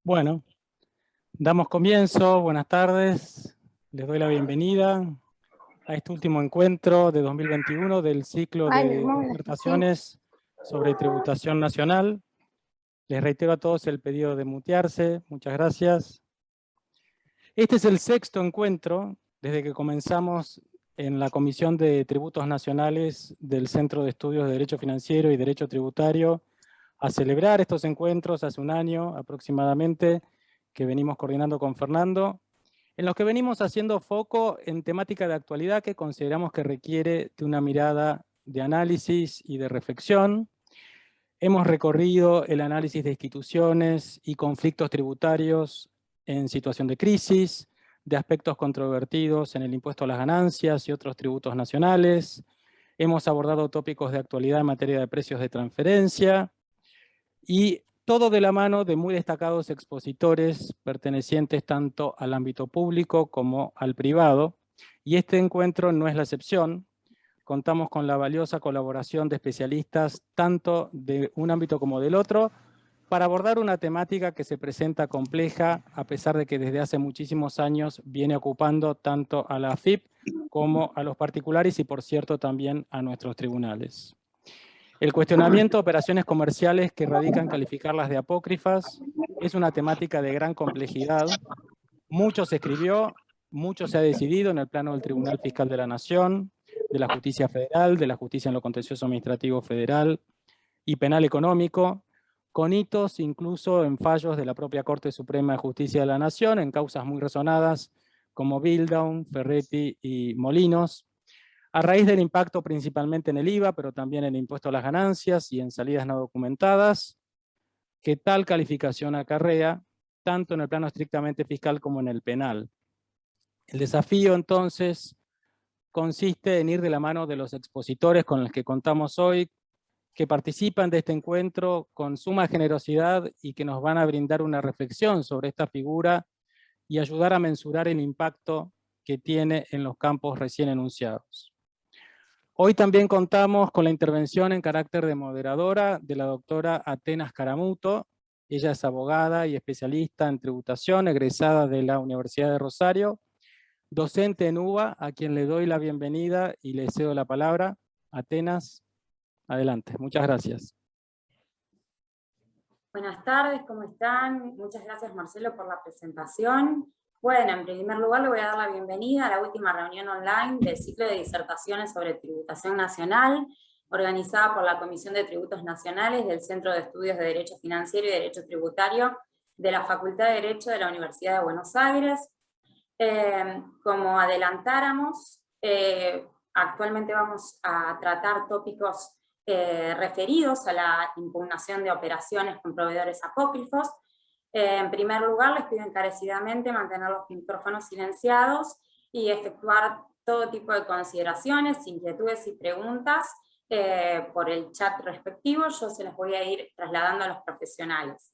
Bueno, damos comienzo, buenas tardes, les doy la bienvenida a este último encuentro de 2021 del ciclo de disertaciones sobre tributación nacional. Les reitero a todos el pedido de mutearse, muchas gracias. Este es el sexto encuentro desde que comenzamos en la Comisión de Tributos Nacionales del Centro de Estudios de Derecho Financiero y Derecho Tributario a celebrar estos encuentros hace un año aproximadamente, que venimos coordinando con Fernando, en los que venimos haciendo foco en temática de actualidad que consideramos que requiere de una mirada de análisis y de reflexión. Hemos recorrido el análisis de instituciones y conflictos tributarios en situación de crisis, de aspectos controvertidos en el impuesto a las ganancias y otros tributos nacionales. Hemos abordado tópicos de actualidad en materia de precios de transferencia, y todo de la mano de muy destacados expositores pertenecientes tanto al ámbito público como al privado. Y este encuentro no es la excepción. Contamos con la valiosa colaboración de especialistas tanto de un ámbito como del otro para abordar una temática que se presenta compleja a pesar de que desde hace muchísimos años viene ocupando tanto a la AFIP como a los particulares y, por cierto, también a nuestros tribunales. El cuestionamiento de operaciones comerciales que radican calificarlas de apócrifas es una temática de gran complejidad. Mucho se escribió, mucho se ha decidido en el plano del Tribunal Fiscal de la Nación, de la Justicia Federal, de la Justicia en lo Contencioso Administrativo Federal y Penal Económico, con hitos incluso en fallos de la propia Corte Suprema de Justicia de la Nación, en causas muy resonadas como Bildown, Ferretti y Molinos, a raíz del impacto principalmente en el IVA, pero también en el impuesto a las ganancias y en salidas no documentadas, que tal calificación acarrea, tanto en el plano estrictamente fiscal como en el penal. El desafío, entonces, consiste en ir de la mano de los expositores con los que contamos hoy, que participan de este encuentro con suma generosidad y que nos van a brindar una reflexión sobre esta figura y ayudar a mensurar el impacto que tiene en los campos recién enunciados. Hoy también contamos con la intervención en carácter de moderadora de la doctora Atenas Caramuto. Ella es abogada y especialista en tributación, egresada de la Universidad de Rosario, docente en UBA, a quien le doy la bienvenida y le cedo la palabra. Atenas, adelante. Muchas gracias. Buenas tardes, ¿cómo están? Muchas gracias, Marcelo, por la presentación. Bueno, en primer lugar le voy a dar la bienvenida a la última reunión online del ciclo de disertaciones sobre tributación nacional, organizada por la Comisión de Tributos Nacionales del Centro de Estudios de Derecho Financiero y Derecho Tributario de la Facultad de Derecho de la Universidad de Buenos Aires. Como adelantáramos, actualmente vamos a tratar tópicos referidos a la impugnación de operaciones con proveedores apócrifos. En primer lugar, les pido encarecidamente mantener los micrófonos silenciados y efectuar todo tipo de consideraciones, inquietudes y preguntas por el chat respectivo. Yo se las voy a ir trasladando a los profesionales.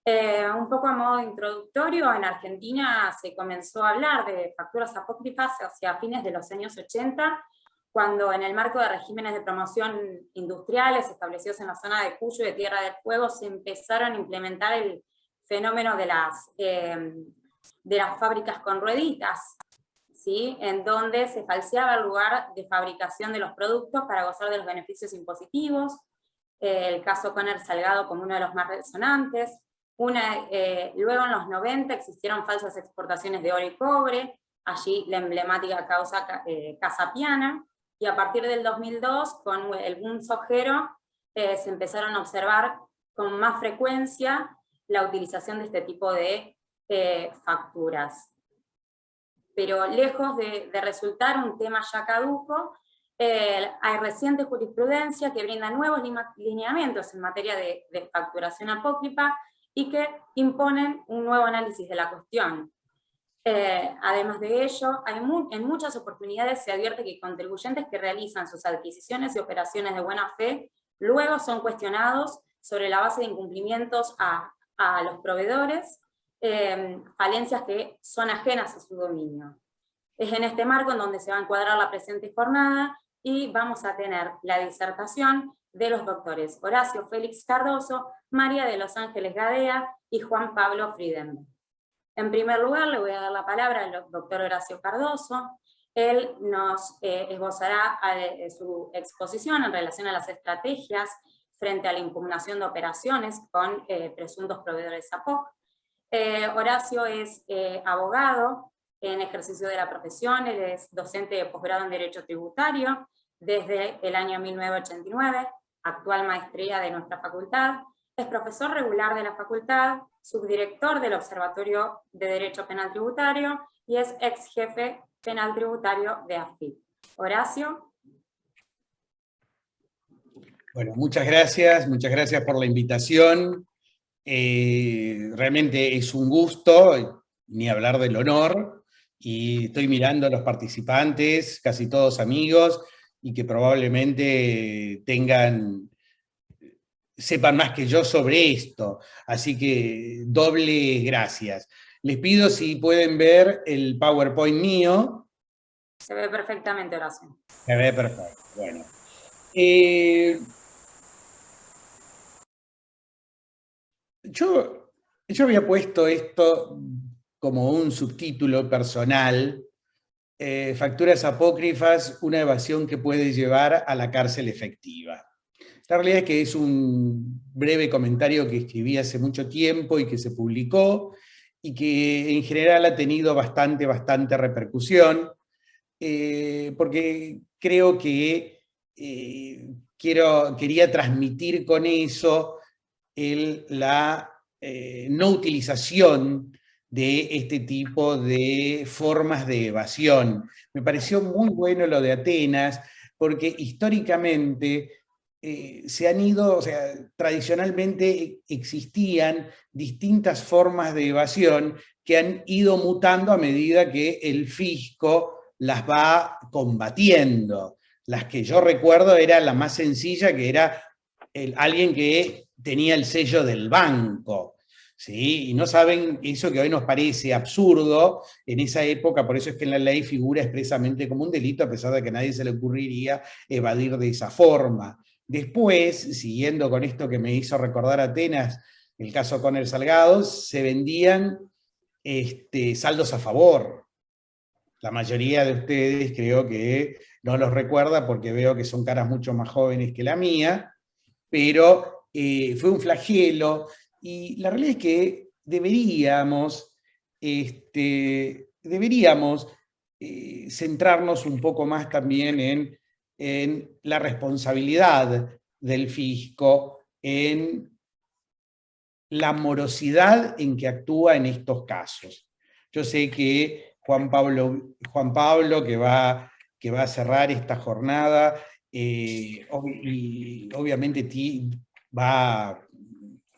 Un poco a modo introductorio, en Argentina se comenzó a hablar de facturas apócrifas hacia fines de los años 80, cuando en el marco de regímenes de promoción industriales establecidos en la zona de Cuyo y de Tierra del Fuego se empezaron a implementar el fenómeno de las fábricas con rueditas, ¿sí? En donde se falseaba el lugar de fabricación de los productos para gozar de los beneficios impositivos. El caso Conner Salgado como uno de los más resonantes. Luego en los 90 existieron falsas exportaciones de oro y cobre, allí la emblemática causa Casa Piana, y a partir del 2002, con el boom sojero, se empezaron a observar con más frecuencia la utilización de este tipo de facturas. Pero lejos de resultar un tema ya caduco, hay reciente jurisprudencia que brinda nuevos lineamientos en materia de facturación apócrifa y que imponen un nuevo análisis de la cuestión. Además de ello, en muchas oportunidades se advierte que contribuyentes que realizan sus adquisiciones y operaciones de buena fe luego son cuestionados sobre la base de incumplimientos a los proveedores, falencias que son ajenas a su dominio. Es en este marco en donde se va a encuadrar la presente jornada y vamos a tener la disertación de los doctores Horacio Félix Cardoso, María de los Ángeles Gadea y Juan Pablo Friedenberg. En primer lugar, le voy a dar la palabra al doctor Horacio Cardoso. Él nos esbozará su exposición en relación a las estrategias frente a la impugnación de operaciones con presuntos proveedores APOC. Horacio es abogado en ejercicio de la profesión, él es docente de posgrado en Derecho Tributario desde el año 1989, actual maestría de nuestra facultad, es profesor regular de la facultad, subdirector del Observatorio de Derecho Penal Tributario y es ex jefe penal tributario de AFIP. Horacio. Bueno, muchas gracias por la invitación. Realmente es un gusto, ni hablar del honor, y estoy mirando a los participantes, casi todos amigos, y que probablemente sepan más que yo sobre esto, así que doble gracias. Les pido si pueden ver el PowerPoint mío. Se ve perfectamente, Horacio. Se ve perfecto, bueno. Yo había puesto esto como un subtítulo personal, facturas apócrifas, una evasión que puede llevar a la cárcel efectiva. La realidad es que es un breve comentario que escribí hace mucho tiempo y que se publicó, y que en general ha tenido bastante repercusión, porque creo que quería transmitir con eso la no utilización de este tipo de formas de evasión. Me pareció muy bueno lo de Atenas, porque históricamente se han ido, o sea, tradicionalmente existían distintas formas de evasión que han ido mutando a medida que el fisco las va combatiendo. Las que yo recuerdo era la más sencilla, que era alguien que tenía el sello del banco, ¿sí? Y no saben eso que hoy nos parece absurdo, en esa época, por eso es que en la ley figura expresamente como un delito, a pesar de que a nadie se le ocurriría evadir de esa forma. Después, siguiendo con esto que me hizo recordar Atenas, el caso Conner Salgado, se vendían saldos a favor. La mayoría de ustedes creo que no los recuerda porque veo que son caras mucho más jóvenes que la mía, pero fue un flagelo, y la realidad es que deberíamos centrarnos un poco más también en la responsabilidad del fisco, en la morosidad en que actúa en estos casos. Yo sé que Juan Pablo que va a cerrar esta jornada, y obviamente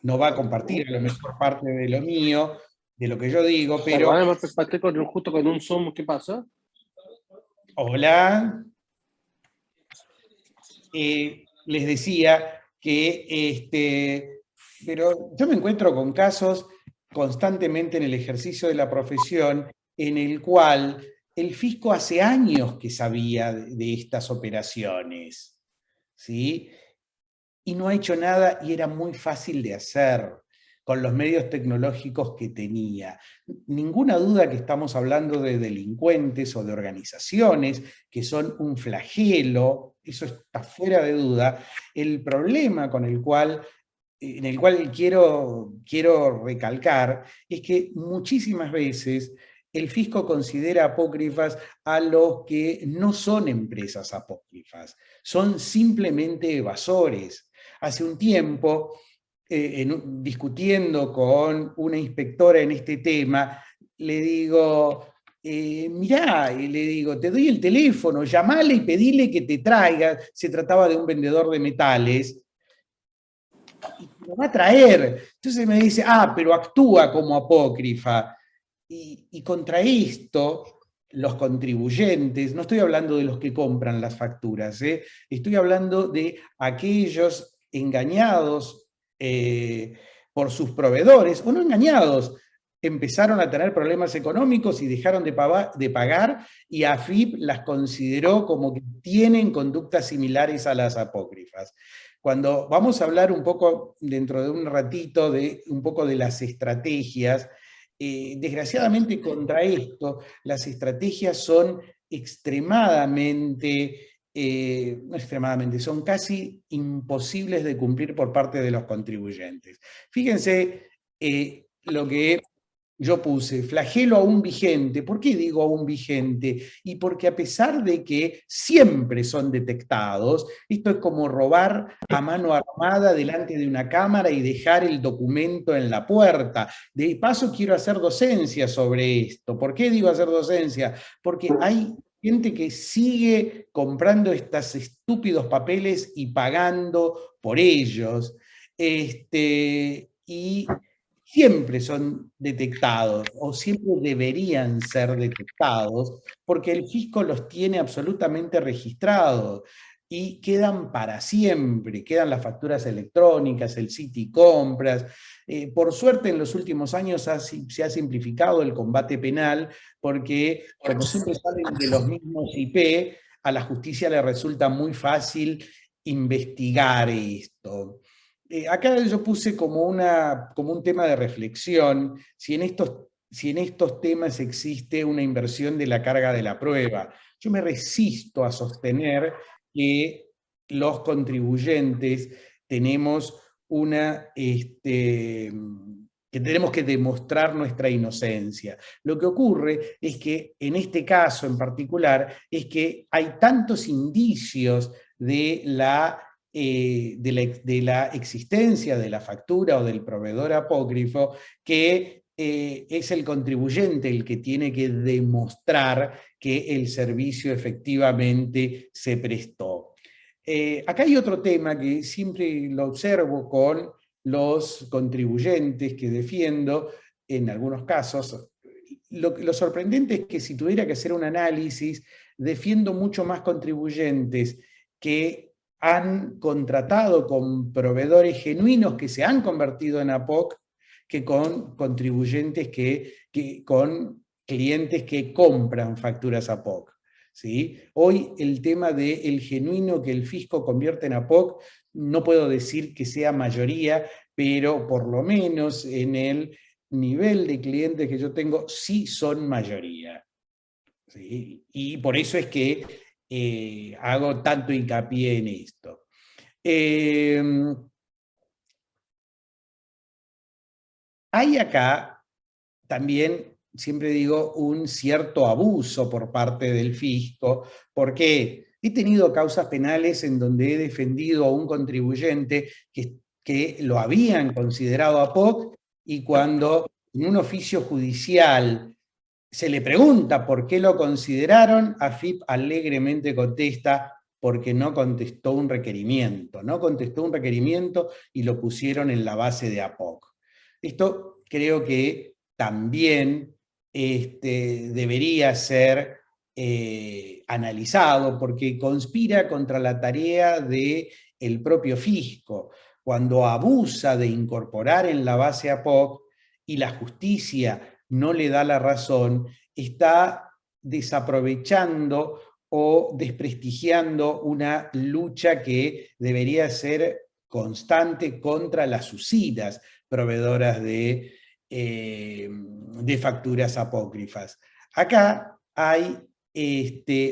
no va a compartir a lo mejor parte de lo mío, de lo que yo digo, pero... Justo con un Zoom, ¿qué pasa? Hola. Les decía que pero yo me encuentro con casos constantemente en el ejercicio de la profesión en el cual el fisco hace años que sabía de estas operaciones, ¿sí? Y no ha hecho nada, y era muy fácil de hacer con los medios tecnológicos que tenía. Ninguna duda que estamos hablando de delincuentes o de organizaciones que son un flagelo, eso está fuera de duda. El problema en el cual quiero recalcar es que muchísimas veces el fisco considera apócrifas a los que no son empresas apócrifas, son simplemente evasores. Hace un tiempo, discutiendo con una inspectora en este tema, le digo, mirá, y le digo, te doy el teléfono, llamale y pedile que te traiga. Se trataba de un vendedor de metales, y lo va a traer. Entonces me dice, pero actúa como apócrifa. Y contra esto, los contribuyentes, no estoy hablando de los que compran las facturas, estoy hablando de aquellos engañados por sus proveedores, o no engañados, empezaron a tener problemas económicos y dejaron de pagar, y AFIP las consideró como que tienen conductas similares a las apócrifas. Cuando vamos a hablar un poco, dentro de un ratito, de un poco de las estrategias, desgraciadamente contra esto, las estrategias son extremadamente, no extremadamente, son casi imposibles de cumplir por parte de los contribuyentes. Fíjense lo que yo puse, flagelo aún vigente. ¿Por qué digo aún vigente? Y porque a pesar de que siempre son detectados, esto es como robar a mano armada delante de una cámara y dejar el documento en la puerta. De paso quiero hacer docencia sobre esto. ¿Por qué digo hacer docencia? Porque hay gente que sigue comprando estos estúpidos papeles y pagando por ellos. Y siempre son detectados, o siempre deberían ser detectados, porque el fisco los tiene absolutamente registrados, y quedan para siempre, quedan las facturas electrónicas, el Citi Compras. Por suerte en los últimos años se ha simplificado el combate penal, porque como siempre salen de los mismos IP, a la justicia le resulta muy fácil investigar esto. Acá yo puse como un tema de reflexión, si en estos temas existe una inversión de la carga de la prueba. Yo me resisto a sostener que los contribuyentes tenemos que tenemos que demostrar nuestra inocencia. Lo que ocurre es que en este caso en particular es que hay tantos indicios de la existencia de la factura o del proveedor apócrifo, que es el contribuyente el que tiene que demostrar que el servicio efectivamente se prestó. Acá hay otro tema que siempre lo observo con los contribuyentes que defiendo, en algunos casos. Lo sorprendente es que si tuviera que hacer un análisis, defiendo mucho más contribuyentes que han contratado con proveedores genuinos que se han convertido en APOC, que con contribuyentes con clientes que compran facturas APOC. ¿Sí? Hoy el tema del genuino que el fisco convierte en APOC, no puedo decir que sea mayoría, pero por lo menos en el nivel de clientes que yo tengo, sí son mayoría. ¿Sí? Y por eso es que hago tanto hincapié en esto. Hay acá también, siempre digo, un cierto abuso por parte del fisco, porque he tenido causas penales en donde he defendido a un contribuyente que lo habían considerado APOC, y cuando en un oficio judicial se le pregunta por qué lo consideraron, AFIP alegremente contesta: porque no contestó un requerimiento. No contestó un requerimiento y lo pusieron en la base de APOC. Esto creo que también debería ser analizado, porque conspira contra la tarea del propio fisco. Cuando abusa de incorporar en la base APOC y la justicia no le da la razón, está desaprovechando o desprestigiando una lucha que debería ser constante contra las suicidas proveedoras de facturas apócrifas. Acá hay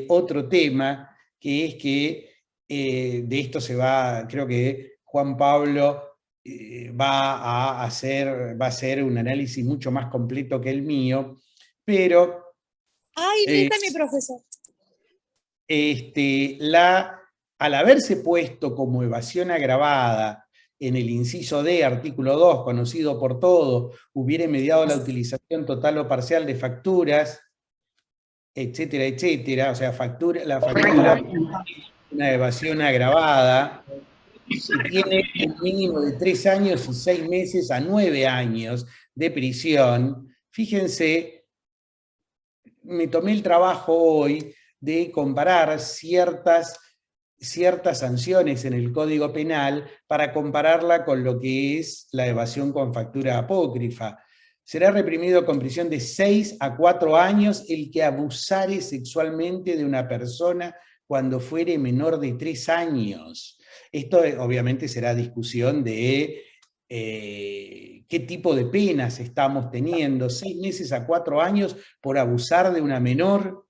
otro tema, que es que de esto se va, creo que Juan Pablo va a hacer un análisis mucho más completo que el mío, pero... ¡Ay, está mi profesor! Al haberse puesto como evasión agravada en el inciso D, artículo 2, conocido por todos, hubiera mediado la utilización total o parcial de facturas, etcétera, etcétera, o sea, la factura es una evasión agravada, que tiene un mínimo de 3 años y 6 meses a 9 años de prisión. Fíjense, me tomé el trabajo hoy de comparar ciertas sanciones en el Código Penal para compararla con lo que es la evasión con factura apócrifa. Será reprimido con prisión de 6 a 4 años el que abusare sexualmente de una persona cuando fuere menor de 3 años. Esto obviamente será discusión de qué tipo de penas estamos teniendo, 6 meses a 4 años por abusar de una menor,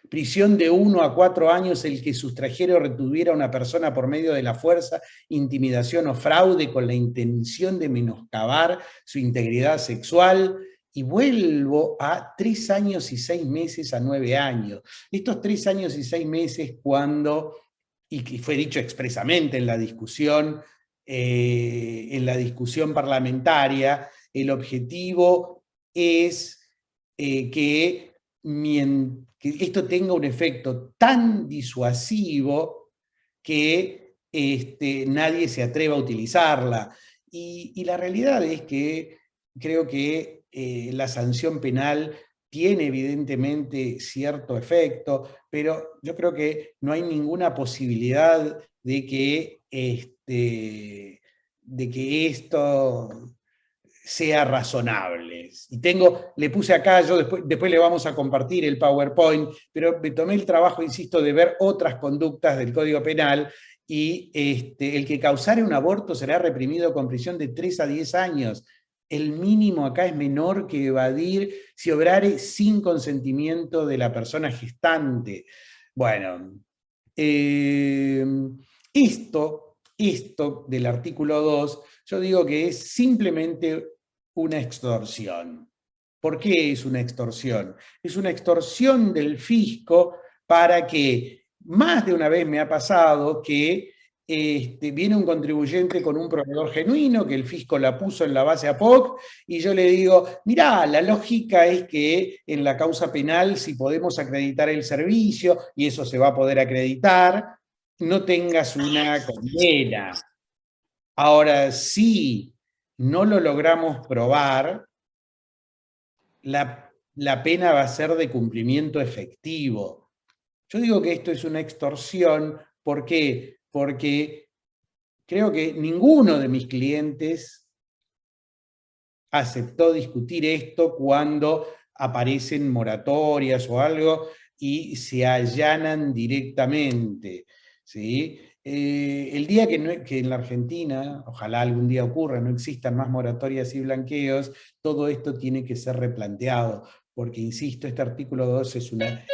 prisión de 1 a 4 años el que sustrajera o retuviera a una persona por medio de la fuerza, intimidación o fraude con la intención de menoscabar su integridad sexual, y vuelvo a 3 años y 6 meses a 9 años. Estos 3 años y 6 meses cuando, y que fue dicho expresamente en la discusión parlamentaria, el objetivo es que esto tenga un efecto tan disuasivo que nadie se atreva a utilizarla. Y la realidad es que creo que la sanción penal tiene evidentemente cierto efecto, pero yo creo que no hay ninguna posibilidad de que esto sea razonable. Y le puse acá, yo después le vamos a compartir el PowerPoint, pero me tomé el trabajo, insisto, de ver otras conductas del Código Penal, y el que causare un aborto será reprimido con prisión de 3 a 10 años. El mínimo acá es menor que evadir si obrare sin consentimiento de la persona gestante. Bueno, esto del artículo 2, yo digo que es simplemente una extorsión. ¿Por qué es una extorsión? Es una extorsión del fisco para que, más de una vez me ha pasado que viene un contribuyente con un proveedor genuino, que el fisco la puso en la base APOC, y yo le digo, mirá, la lógica es que en la causa penal, si podemos acreditar el servicio, y eso se va a poder acreditar, no tengas una condena. Ahora, si no lo logramos probar, la pena va a ser de cumplimiento efectivo. Yo digo que esto es una extorsión, ¿por qué? Porque creo que ninguno de mis clientes aceptó discutir esto cuando aparecen moratorias o algo y se allanan directamente, ¿sí? El día que en la Argentina, ojalá algún día ocurra, no existan más moratorias y blanqueos, todo esto tiene que ser replanteado, porque insisto, este artículo 2 es una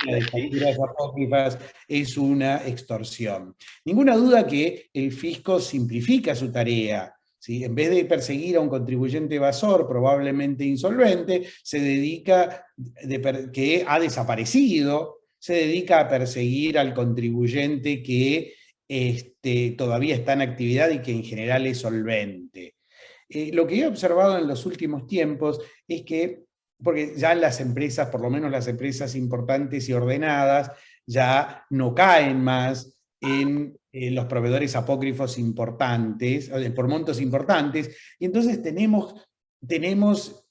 de facturas apócrifas, es una extorsión. Ninguna duda que el fisco simplifica su tarea, ¿sí? En vez de perseguir a un contribuyente evasor, probablemente insolvente, se dedica, que ha desaparecido, se dedica a perseguir al contribuyente que todavía está en actividad y que en general es solvente. Lo que he observado en los últimos tiempos es que, porque ya las empresas, por lo menos las empresas importantes y ordenadas, ya no caen más en los proveedores apócrifos importantes, por montos importantes, y entonces tenemos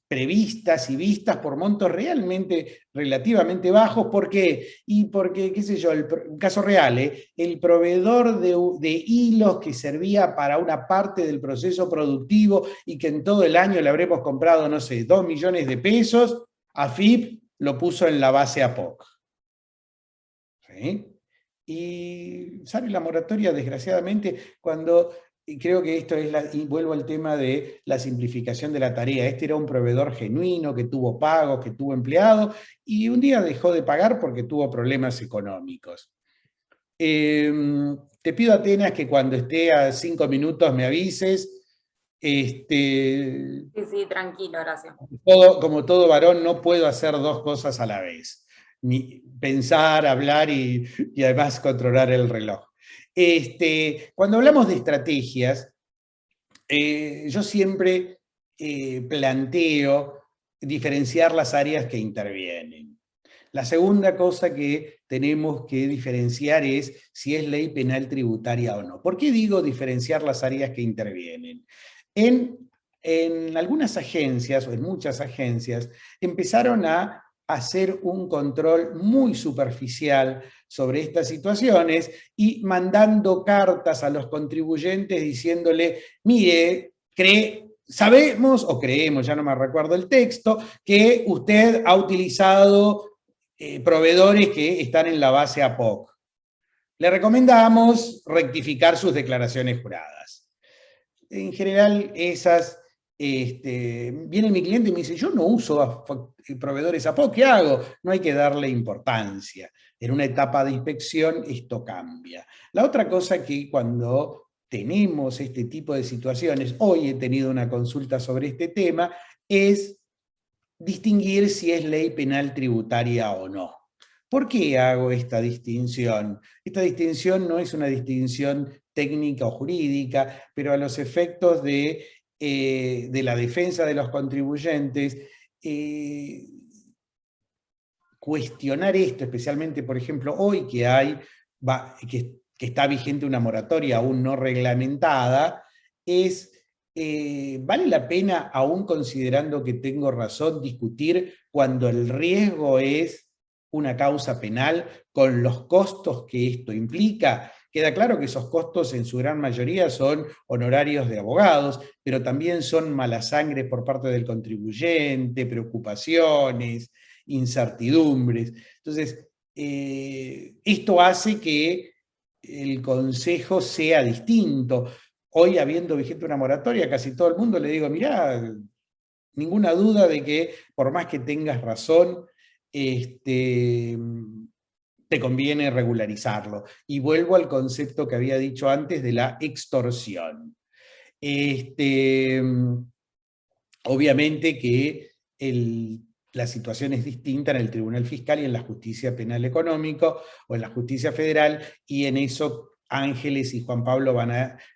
previstas y vistas por montos relativamente bajos. ¿Por qué? Y porque, qué sé yo, un caso real, el proveedor de hilos que servía para una parte del proceso productivo y que en todo el año le habremos comprado, no sé, 2 millones de pesos, AFIP lo puso en la base APOC. ¿Sí? Y sale la moratoria, desgraciadamente, cuando... Y creo que esto es, y vuelvo al tema de la simplificación de la tarea. Este era un proveedor genuino que tuvo pagos, que tuvo empleados, y un día dejó de pagar porque tuvo problemas económicos. Te pido, Atenas, que cuando esté a 5 minutos me avises. Sí, tranquilo, gracias. Como todo varón, no puedo hacer 2 cosas a la vez. Pensar, hablar y además controlar el reloj. Cuando hablamos de estrategias, yo siempre planteo diferenciar las áreas que intervienen. La segunda cosa que tenemos que diferenciar es si es ley penal tributaria o no. ¿Por qué digo diferenciar las áreas que intervienen? En algunas agencias, o en muchas agencias, empezaron a hacer un control muy superficial sobre estas situaciones y mandando cartas a los contribuyentes diciéndole, mire, sabemos o creemos, ya no me recuerdo el texto, que usted ha utilizado proveedores que están en la base APOC. le recomendamos rectificar sus declaraciones juradas. En general, esas, viene mi cliente y me dice, yo no uso proveedores APOC, ¿qué hago? No hay que darle importancia. En una etapa de inspección esto cambia. La otra cosa que cuando tenemos este tipo de situaciones, hoy he tenido una consulta sobre este tema, es distinguir si es ley penal tributaria o no. ¿Por qué hago esta distinción? Esta distinción no es una distinción técnica o jurídica, pero a los efectos de la defensa de los contribuyentes, cuestionar esto, especialmente, por ejemplo, hoy que está vigente una moratoria aún no reglamentada, ¿vale la pena, aún considerando que tengo razón, discutir cuando el riesgo es una causa penal con los costos que esto implica? Queda claro que esos costos en su gran mayoría son honorarios de abogados, pero también son mala sangre por parte del contribuyente, preocupaciones, incertidumbres. Entonces, esto hace que el consejo sea distinto. Hoy, habiendo vigente una moratoria, casi todo el mundo le digo, mirá, ninguna duda de que por más que tengas razón, te conviene regularizarlo. Y vuelvo al concepto que había dicho antes de la extorsión. Obviamente que la situación es distinta en el Tribunal Fiscal y en la Justicia Penal Económico, o en la Justicia Federal, y en eso Ángeles y Juan Pablo van a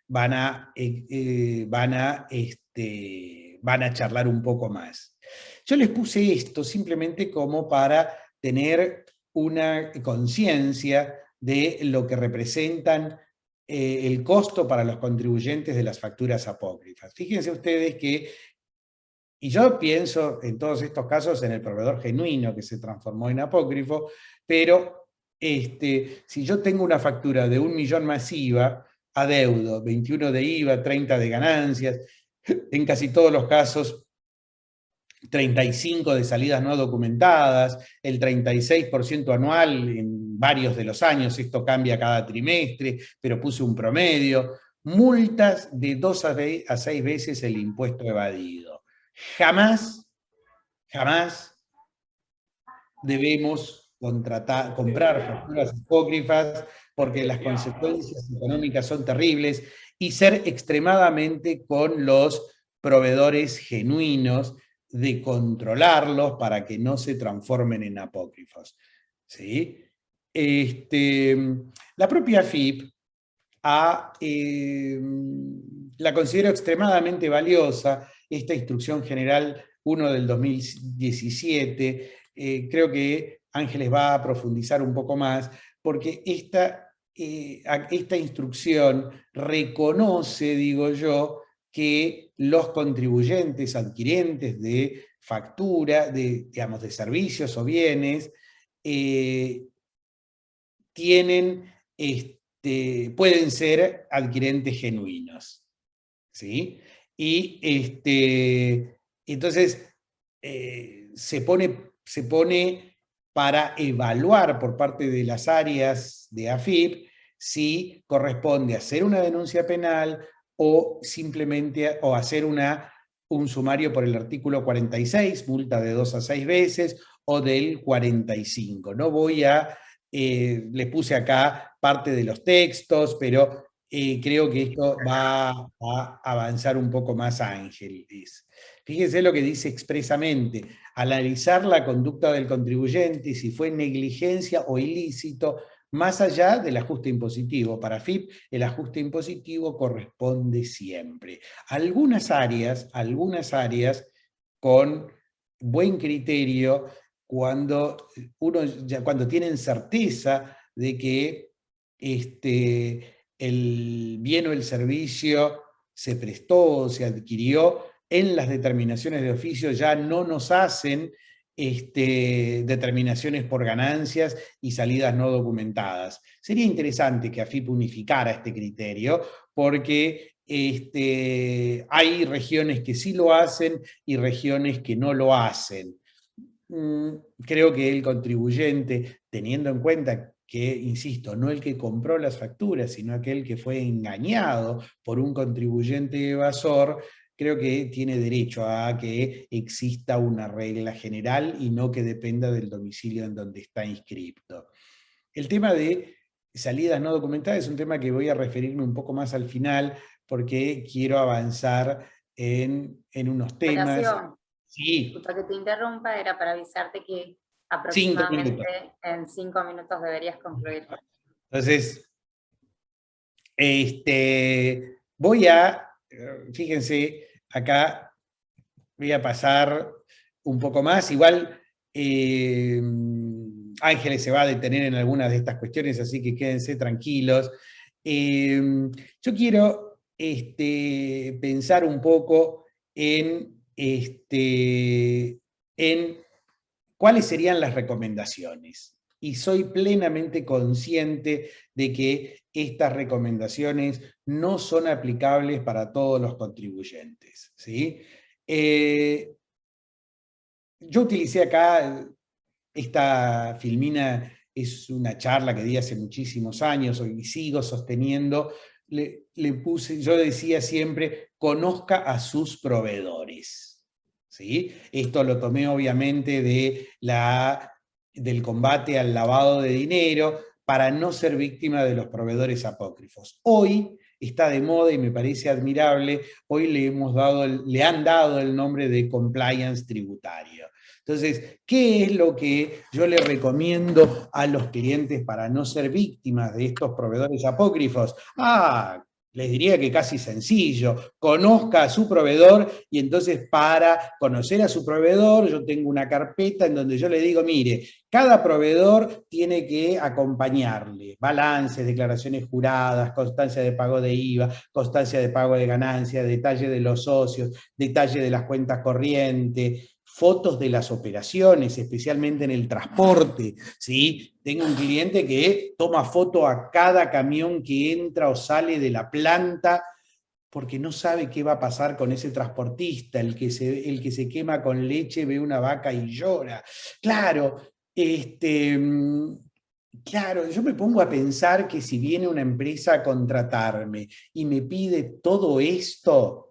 charlar un poco más. Yo les puse esto simplemente como para tener una conciencia de lo que representan el costo para los contribuyentes de las facturas apócrifas. Fíjense ustedes que, y yo pienso en todos estos casos en el proveedor genuino que se transformó en apócrifo, pero si yo tengo una factura de 1 millón más IVA, adeudo 21 de IVA, 30 de ganancias, en casi todos los casos 35 de salidas no documentadas, el 36% anual en varios de los años, esto cambia cada trimestre, pero puse un promedio, multas de 2 a 6 veces el impuesto evadido. Jamás debemos comprar facturas apócrifas porque las consecuencias económicas son terribles, y ser extremadamente con los proveedores genuinos, de controlarlos para que no se transformen en apócrifos. ¿Sí? La propia AFIP la considero extremadamente valiosa, esta Instrucción General 1 del 2017, creo que Ángeles va a profundizar un poco más, porque esta instrucción reconoce, digo yo, que los contribuyentes adquirientes de factura, de servicios o bienes, pueden ser adquirentes genuinos. ¿Sí? Y entonces se pone para evaluar por parte de las áreas de AFIP si corresponde hacer una denuncia penal o simplemente hacer un sumario por el artículo 46, multa de 2 a 6 veces, o del 45. No voy a, les puse acá parte de los textos, pero creo que esto va a avanzar un poco más, Ángeles. Fíjense lo que dice expresamente: analizar la conducta del contribuyente, si fue negligencia o ilícito, más allá del ajuste impositivo. Para FIP, el ajuste impositivo corresponde siempre. Algunas áreas con buen criterio, cuando tienen certeza de que el bien o el servicio se prestó, se adquirió, en las determinaciones de oficio ya no nos hacen determinaciones por ganancias y salidas no documentadas. Sería interesante que AFIP unificara este criterio, porque hay regiones que sí lo hacen y regiones que no lo hacen. Creo que el contribuyente, teniendo en cuenta que, insisto, no el que compró las facturas, sino aquel que fue engañado por un contribuyente evasor, creo que tiene derecho a que exista una regla general y no que dependa del domicilio en donde está inscripto. El tema de salidas no documentadas es un tema que voy a referirme un poco más al final, porque quiero avanzar en unos temas. Horacio, Sí. disculpa que te interrumpa, era para avisarte que 5 aproximadamente minutos. en 5 minutos deberías concluir. Entonces, voy a, fíjense, acá voy a pasar un poco más, igual Ángeles se va a detener en algunas de estas cuestiones, así que quédense tranquilos. Yo quiero pensar un poco en cuáles serían las recomendaciones. Y soy plenamente consciente de que estas recomendaciones no son aplicables para todos los contribuyentes, ¿sí? Yo utilicé acá, esta filmina es una charla que di hace muchísimos años, y sigo sosteniendo, le puse, yo decía siempre, conozca a sus proveedores, ¿sí? Esto lo tomé obviamente del combate al lavado de dinero, para no ser víctima de los proveedores apócrifos. Hoy está de moda y me parece admirable, hoy le han dado el nombre de compliance tributario. Entonces, ¿qué es lo que yo le recomiendo a los clientes para no ser víctimas de estos proveedores apócrifos? Les diría que casi sencillo, conozca a su proveedor, y entonces para conocer a su proveedor yo tengo una carpeta en donde yo le digo, mire, cada proveedor tiene que acompañarle balances, declaraciones juradas, constancia de pago de IVA, constancia de pago de ganancias, detalle de los socios, detalle de las cuentas corrientes, fotos de las operaciones, especialmente en el transporte, ¿sí? Tengo un cliente que toma foto a cada camión que entra o sale de la planta, porque no sabe qué va a pasar con ese transportista, el que se quema con leche, ve una vaca y llora. Claro, claro, yo me pongo a pensar que si viene una empresa a contratarme y me pide todo esto,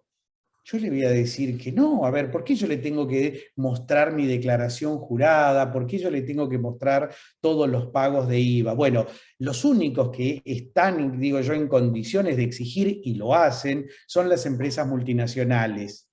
yo le voy a decir que no. A ver, ¿por qué yo le tengo que mostrar mi declaración jurada? ¿Por qué yo le tengo que mostrar todos los pagos de IVA? Bueno, los únicos que están, digo yo, en condiciones de exigir, y lo hacen, son las empresas multinacionales,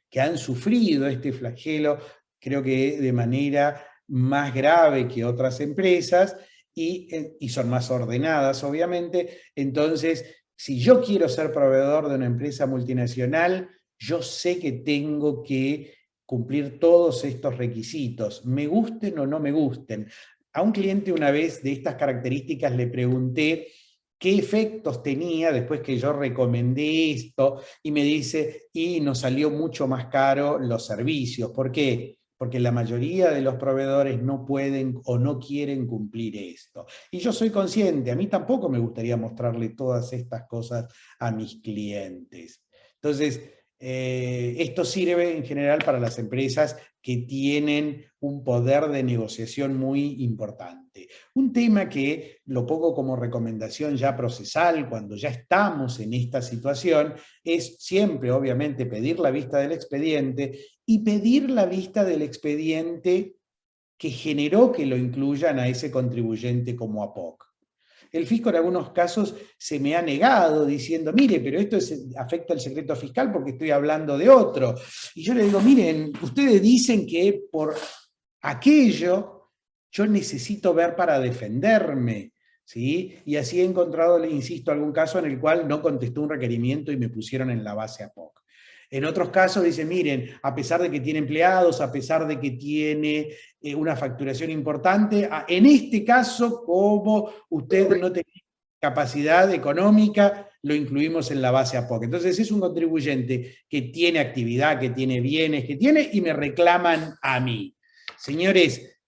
que han sufrido este flagelo, creo que de manera más grave que otras empresas, y son más ordenadas, obviamente. Entonces, si yo quiero ser proveedor de una empresa multinacional, yo sé que tengo que cumplir todos estos requisitos, me gusten o no me gusten. A un cliente una vez de estas características le pregunté qué efectos tenía después que yo recomendé esto, y me dice, y nos salió mucho más caro los servicios. ¿Por qué? Porque la mayoría de los proveedores no pueden o no quieren cumplir esto. Y yo soy consciente, a mí tampoco me gustaría mostrarle todas estas cosas a mis clientes. Entonces, esto sirve en general para las empresas que tienen un poder de negociación muy importante. Un tema que lo pongo como recomendación ya procesal cuando ya estamos en esta situación es siempre, obviamente, pedir la vista del expediente, y pedir la vista del expediente que generó que lo incluyan a ese contribuyente como APOC. El fisco en algunos casos se me ha negado diciendo, mire, pero esto afecta al secreto fiscal porque estoy hablando de otro. Y yo le digo, miren, ustedes dicen que por aquello yo necesito ver para defenderme, ¿sí? Y así he encontrado, le insisto, algún caso en el cual no contestó un requerimiento y me pusieron en la base APOC. En otros casos dicen, miren, a pesar de que tiene empleados, a pesar de que tiene una facturación importante, en este caso, como usted no tiene capacidad económica, lo incluimos en la base APOC. Entonces es un contribuyente que tiene actividad, que tiene bienes, que tiene, y me reclaman a mí. Señores,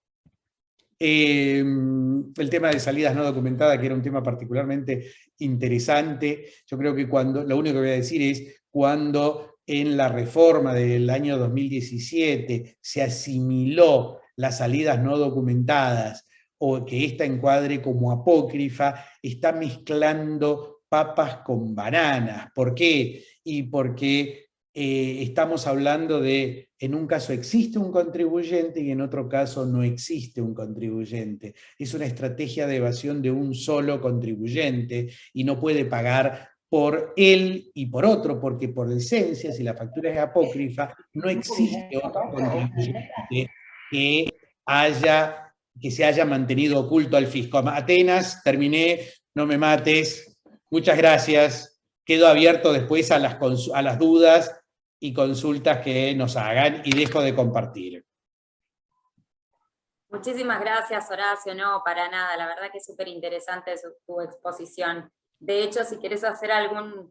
el tema de salidas no documentadas, que era un tema particularmente interesante, yo creo que lo único que voy a decir es, cuando en la reforma del año 2017 se asimiló las salidas no documentadas o que esta encuadre como apócrifa, está mezclando papas con bananas. ¿Por qué? Y porque estamos hablando de, en un caso existe un contribuyente y en otro caso no existe un contribuyente. Es una estrategia de evasión de un solo contribuyente y no puede pagar por él y por otro, porque por esencia, si la factura es apócrifa, no existe otro contribuyente que se haya mantenido oculto al fisco. Atenas, terminé, no me mates, muchas gracias. Quedo abierto después a las dudas y consultas que nos hagan y dejo de compartir. Muchísimas gracias, Horacio. No, para nada, la verdad que es súper interesante tu exposición. De hecho, si querés hacer algún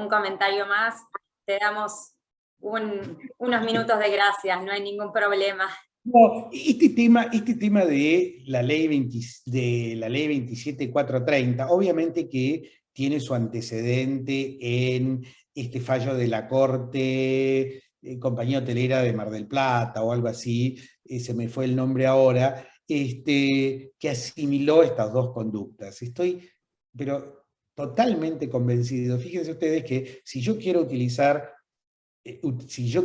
comentario más, te damos unos minutos de gracias, no hay ningún problema. No, este tema de la ley 27430, obviamente que tiene su antecedente en este fallo de la Corte, Compañía Hotelera de Mar del Plata o algo así, se me fue el nombre ahora, que asimiló estas dos conductas. Estoy, pero totalmente convencido. Fíjense ustedes que si yo quiero utilizar, si yo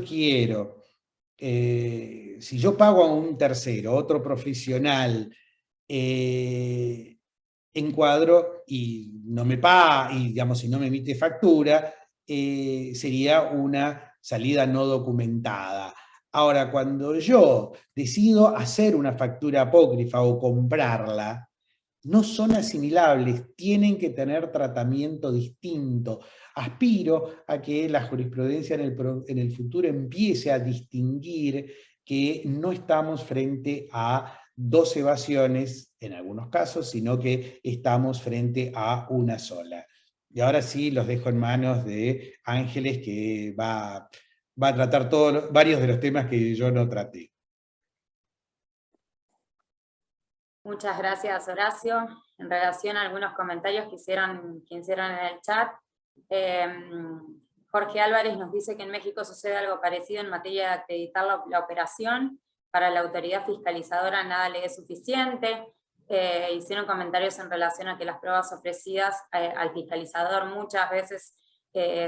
pago a un tercero, otro profesional, encuadro y no me paga, y digamos, si no me emite factura, sería una salida no documentada. Ahora, cuando yo decido hacer una factura apócrifa o comprarla, no son asimilables, tienen que tener tratamiento distinto. Aspiro a que la jurisprudencia en el futuro empiece a distinguir que no estamos frente a dos evasiones, en algunos casos, sino que estamos frente a una sola. Y ahora sí los dejo en manos de Ángeles, que va a tratar varios de los temas que yo no traté. Muchas gracias, Horacio. En relación a algunos comentarios que hicieron en el chat, Jorge Álvarez nos dice que en México sucede algo parecido en materia de acreditar la operación. Para la autoridad fiscalizadora nada le es suficiente. Hicieron comentarios en relación a que las pruebas ofrecidas al fiscalizador muchas veces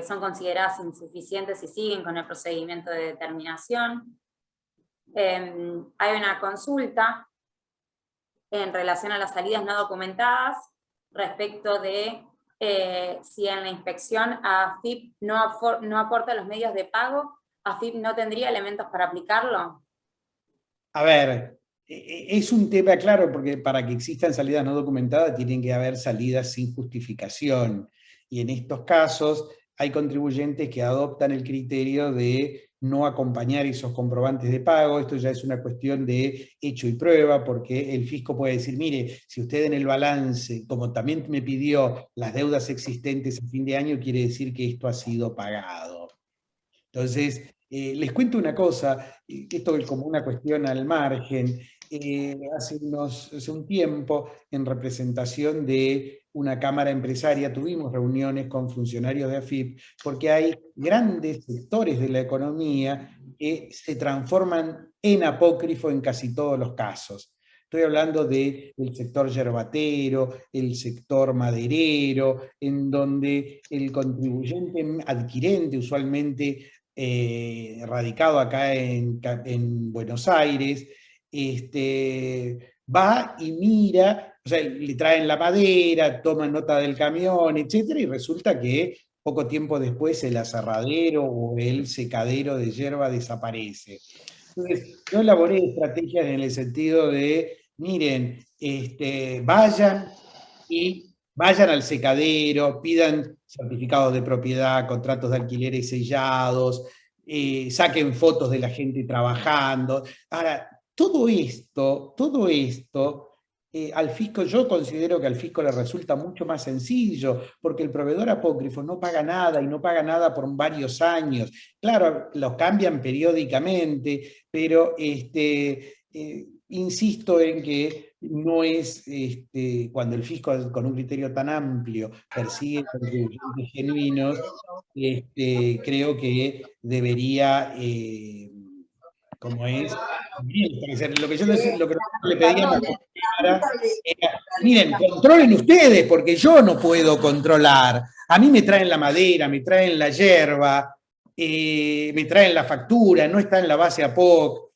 son consideradas insuficientes y siguen con el procedimiento de determinación. Hay una consulta en relación a las salidas no documentadas, respecto de si en la inspección AFIP no aporta los medios de pago, ¿AFIP no tendría elementos para aplicarlo? A ver, es un tema claro, porque para que existan salidas no documentadas tienen que haber salidas sin justificación, y en estos casos hay contribuyentes que adoptan el criterio de no acompañar esos comprobantes de pago. Esto ya es una cuestión de hecho y prueba, porque el fisco puede decir, mire, si usted en el balance, como también me pidió las deudas existentes a fin de año, quiere decir que esto ha sido pagado. Entonces, les cuento una cosa, esto es como una cuestión al margen. Hace un tiempo, en representación de una cámara empresaria, tuvimos reuniones con funcionarios de AFIP, porque hay grandes sectores de la economía que se transforman en apócrifo en casi todos los casos. Estoy hablando del sector yerbatero, el sector maderero, en donde el contribuyente adquirente, usualmente radicado acá en Buenos Aires, va y mira, o sea, le traen la madera, toman nota del camión, etcétera, y resulta que poco tiempo después el aserradero o el secadero de yerba desaparece. Entonces, yo elaboré estrategias en el sentido de, miren, vayan al secadero, pidan certificados de propiedad, contratos de alquileres sellados, saquen fotos de la gente trabajando. Ahora, todo esto, al fisco, yo considero que al fisco le resulta mucho más sencillo, porque el proveedor apócrifo no paga nada, y no paga nada por varios años. Claro, los cambian periódicamente, pero insisto en que no es, cuando el fisco con un criterio tan amplio persigue contribuyentes genuinos, creo que debería, como es, lo que nosotros le pedíamos Miren, controlen ustedes, porque yo no puedo controlar. A mí me traen la madera, me traen la yerba, me traen la factura, no está en la base APOC.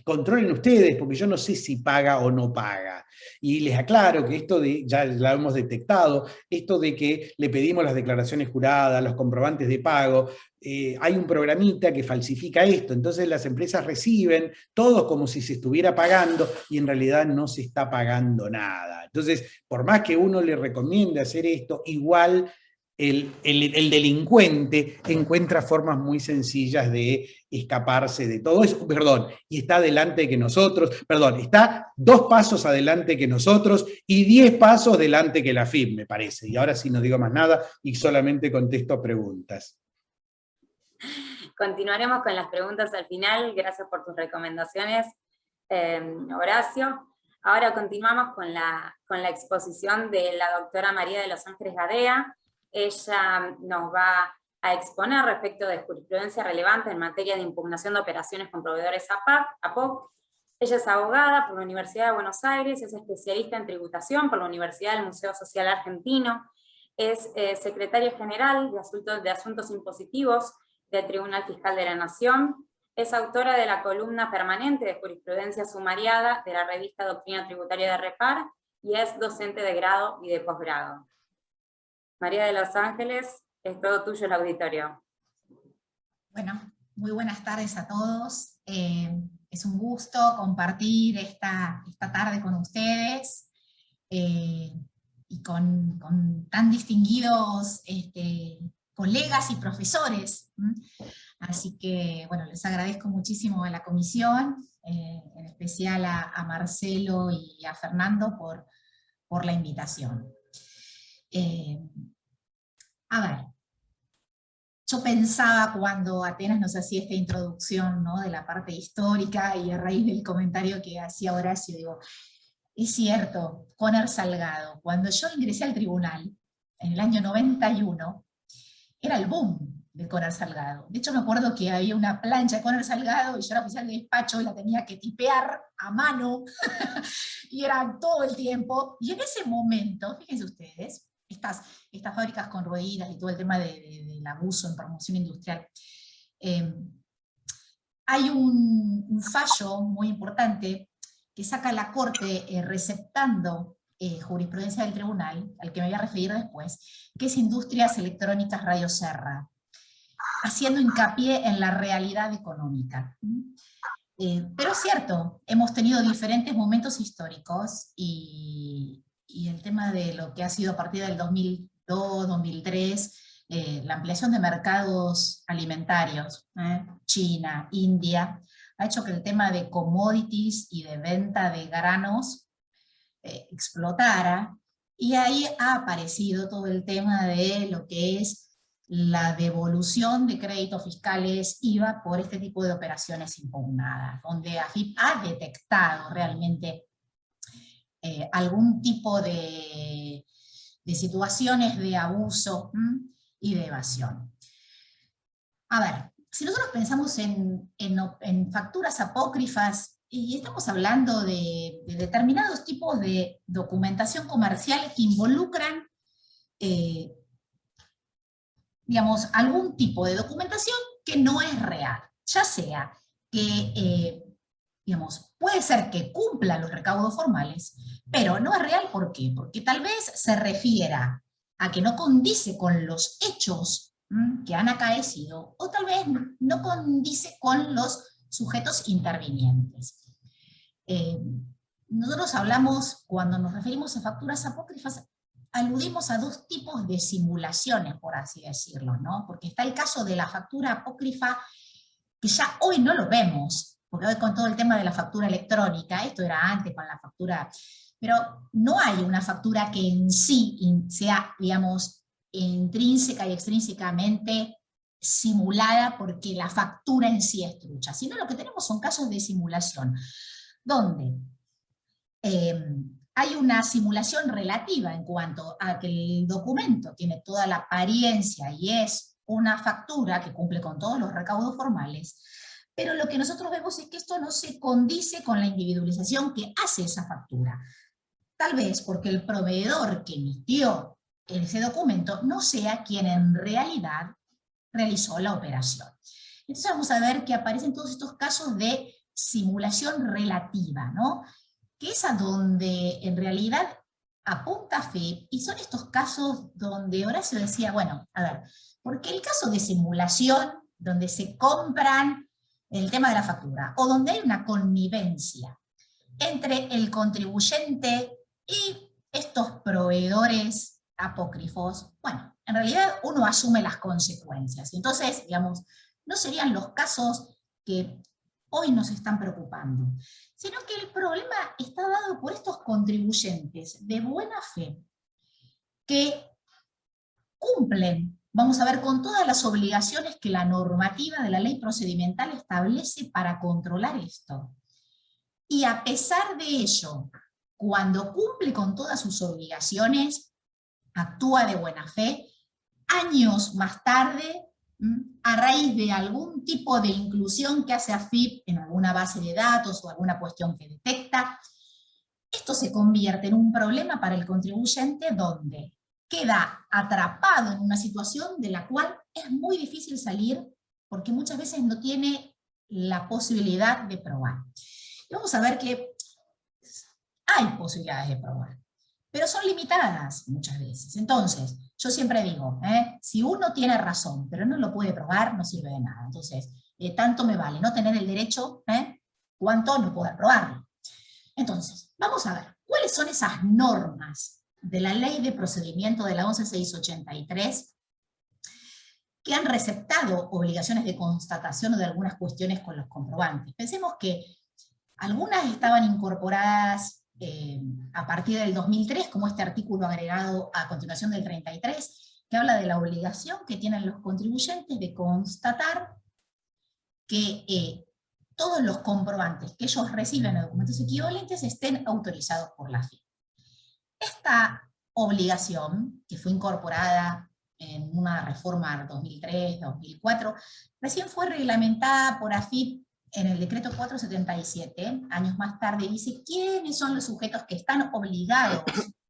Controlen ustedes, porque yo no sé si paga o no paga. Y les aclaro que esto de, ya lo hemos detectado, esto de que le pedimos las declaraciones juradas, los comprobantes de pago, hay un programita que falsifica esto, entonces las empresas reciben todo como si se estuviera pagando y en realidad no se está pagando nada. Entonces, por más que uno le recomiende hacer esto, igual el delincuente encuentra formas muy sencillas de escaparse de todo eso, y está adelante que nosotros, está 2 pasos adelante que nosotros y 10 pasos delante que la FIP, me parece. Y ahora sí no digo más nada y solamente contesto preguntas. Continuaremos con las preguntas al final. Gracias por tus recomendaciones, Horacio. Ahora continuamos con la exposición de la doctora María de los Ángeles Gadea. Ella nos va a exponer respecto de jurisprudencia relevante en materia de impugnación de operaciones con proveedores APOC. Ella es abogada por la Universidad de Buenos Aires, es especialista en tributación por la Universidad del Museo Social Argentino, es secretaria general de Asuntos Impositivos del Tribunal Fiscal de la Nación, es autora de la columna permanente de jurisprudencia sumariada de la revista Doctrina Tributaria de Repar y es docente de grado y de posgrado. María de los Ángeles, es todo tuyo el auditorio. Bueno, muy buenas tardes a todos. Es un gusto compartir esta tarde con ustedes y con tan distinguidos colegas y profesores. Así que, bueno, les agradezco muchísimo a la comisión, en especial a Marcelo y a Fernando por la invitación. A ver, yo pensaba cuando Atenas nos hacía esta introducción, ¿no?, de la parte histórica, y a raíz del comentario que hacía Horacio, digo, es cierto, Conner Salgado, cuando yo ingresé al tribunal, en el año 91, era el boom de Conner Salgado. De hecho me acuerdo que había una plancha de Conner Salgado, y yo era oficial de despacho, y la tenía que tipear a mano, y era todo el tiempo, y en ese momento, fíjense ustedes, estas fábricas con rueditas y todo el tema del abuso en promoción industrial. Hay un fallo muy importante que saca la Corte receptando jurisprudencia del tribunal, al que me voy a referir después, que es Industrias Electrónicas Radio Serra, haciendo hincapié en la realidad económica. Pero es cierto, hemos tenido diferentes momentos históricos y el tema de lo que ha sido a partir del 2002, 2003, la ampliación de mercados alimentarios, China, India, ha hecho que el tema de commodities y de venta de granos explotara, y ahí ha aparecido todo el tema de lo que es la devolución de créditos fiscales IVA por este tipo de operaciones impugnadas, donde AFIP ha detectado realmente algún tipo de situaciones de abuso y de evasión. A ver, si nosotros pensamos en facturas apócrifas, y estamos hablando de determinados tipos de documentación comercial que involucran, digamos, algún tipo de documentación que no es real, ya sea que digamos, puede ser que cumpla los recaudos formales, pero no es real. ¿Por qué? Porque tal vez se refiera a que no condice con los hechos que han acaecido, o tal vez no condice con los sujetos intervinientes. Nosotros hablamos, cuando nos referimos a facturas apócrifas, aludimos a 2 tipos de simulaciones, por así decirlo, ¿no? Porque está el caso de la factura apócrifa, que ya hoy no lo vemos, porque hoy con todo el tema de la factura electrónica, esto era antes con la factura, pero no hay una factura que en sí sea, digamos, intrínseca y extrínsecamente simulada porque la factura en sí es trucha, sino lo que tenemos son casos de simulación, donde hay una simulación relativa en cuanto a que el documento tiene toda la apariencia y es una factura que cumple con todos los recaudos formales, pero lo que nosotros vemos es que esto no se condice con la individualización que hace esa factura. Tal vez porque el proveedor que emitió ese documento no sea quien en realidad realizó la operación. Entonces vamos a ver que aparecen todos estos casos de simulación relativa, ¿no? Que es a donde en realidad apunta FIP, y son estos casos donde Horacio decía, bueno, a ver, porque el caso de simulación, donde se compran el tema de la factura, o donde hay una connivencia entre el contribuyente y estos proveedores apócrifos, bueno, en realidad uno asume las consecuencias. Entonces, digamos, no serían los casos que hoy nos están preocupando, sino que el problema está dado por estos contribuyentes de buena fe que cumplen, vamos a ver, con todas las obligaciones que la normativa de la ley procedimental establece para controlar esto. Y a pesar de ello, cuando cumple con todas sus obligaciones, actúa de buena fe, años más tarde, a raíz de algún tipo de inclusión que hace AFIP en alguna base de datos o alguna cuestión que detecta, esto se convierte en un problema para el contribuyente donde queda atrapado en una situación de la cual es muy difícil salir porque muchas veces no tiene la posibilidad de probar. Y vamos a ver que hay posibilidades de probar, pero son limitadas muchas veces. Entonces, yo siempre digo, si uno tiene razón, pero no lo puede probar, no sirve de nada. Entonces, tanto me vale no tener el derecho, cuanto no poder probarlo. Entonces, vamos a ver, ¿cuáles son esas normas de la ley de procedimiento de la 11683 que han receptado obligaciones de constatación o de algunas cuestiones con los comprobantes? Pensemos que algunas estaban incorporadas a partir del 2003, como este artículo agregado a continuación del 33, que habla de la obligación que tienen los contribuyentes de constatar que todos los comprobantes que ellos reciben de documentos equivalentes estén autorizados por la FIP. Esta obligación, que fue incorporada en una reforma 2003-2004, recién fue reglamentada por AFIP en el decreto 477, años más tarde, dice quiénes son los sujetos que están obligados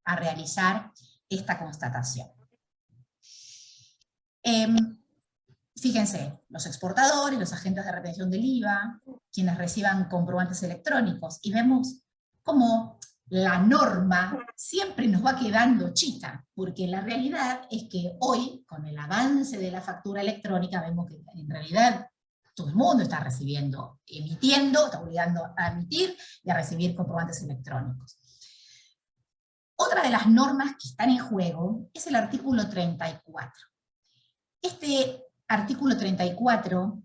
a realizar esta constatación. Fíjense, los exportadores, los agentes de retención del IVA, quienes reciban comprobantes electrónicos, y vemos cómo la norma siempre nos va quedando chica, porque la realidad es que hoy, con el avance de la factura electrónica, vemos que en realidad todo el mundo está recibiendo, emitiendo, está obligando a emitir y a recibir comprobantes electrónicos. Otra de las normas que están en juego es el artículo 34. Este artículo 34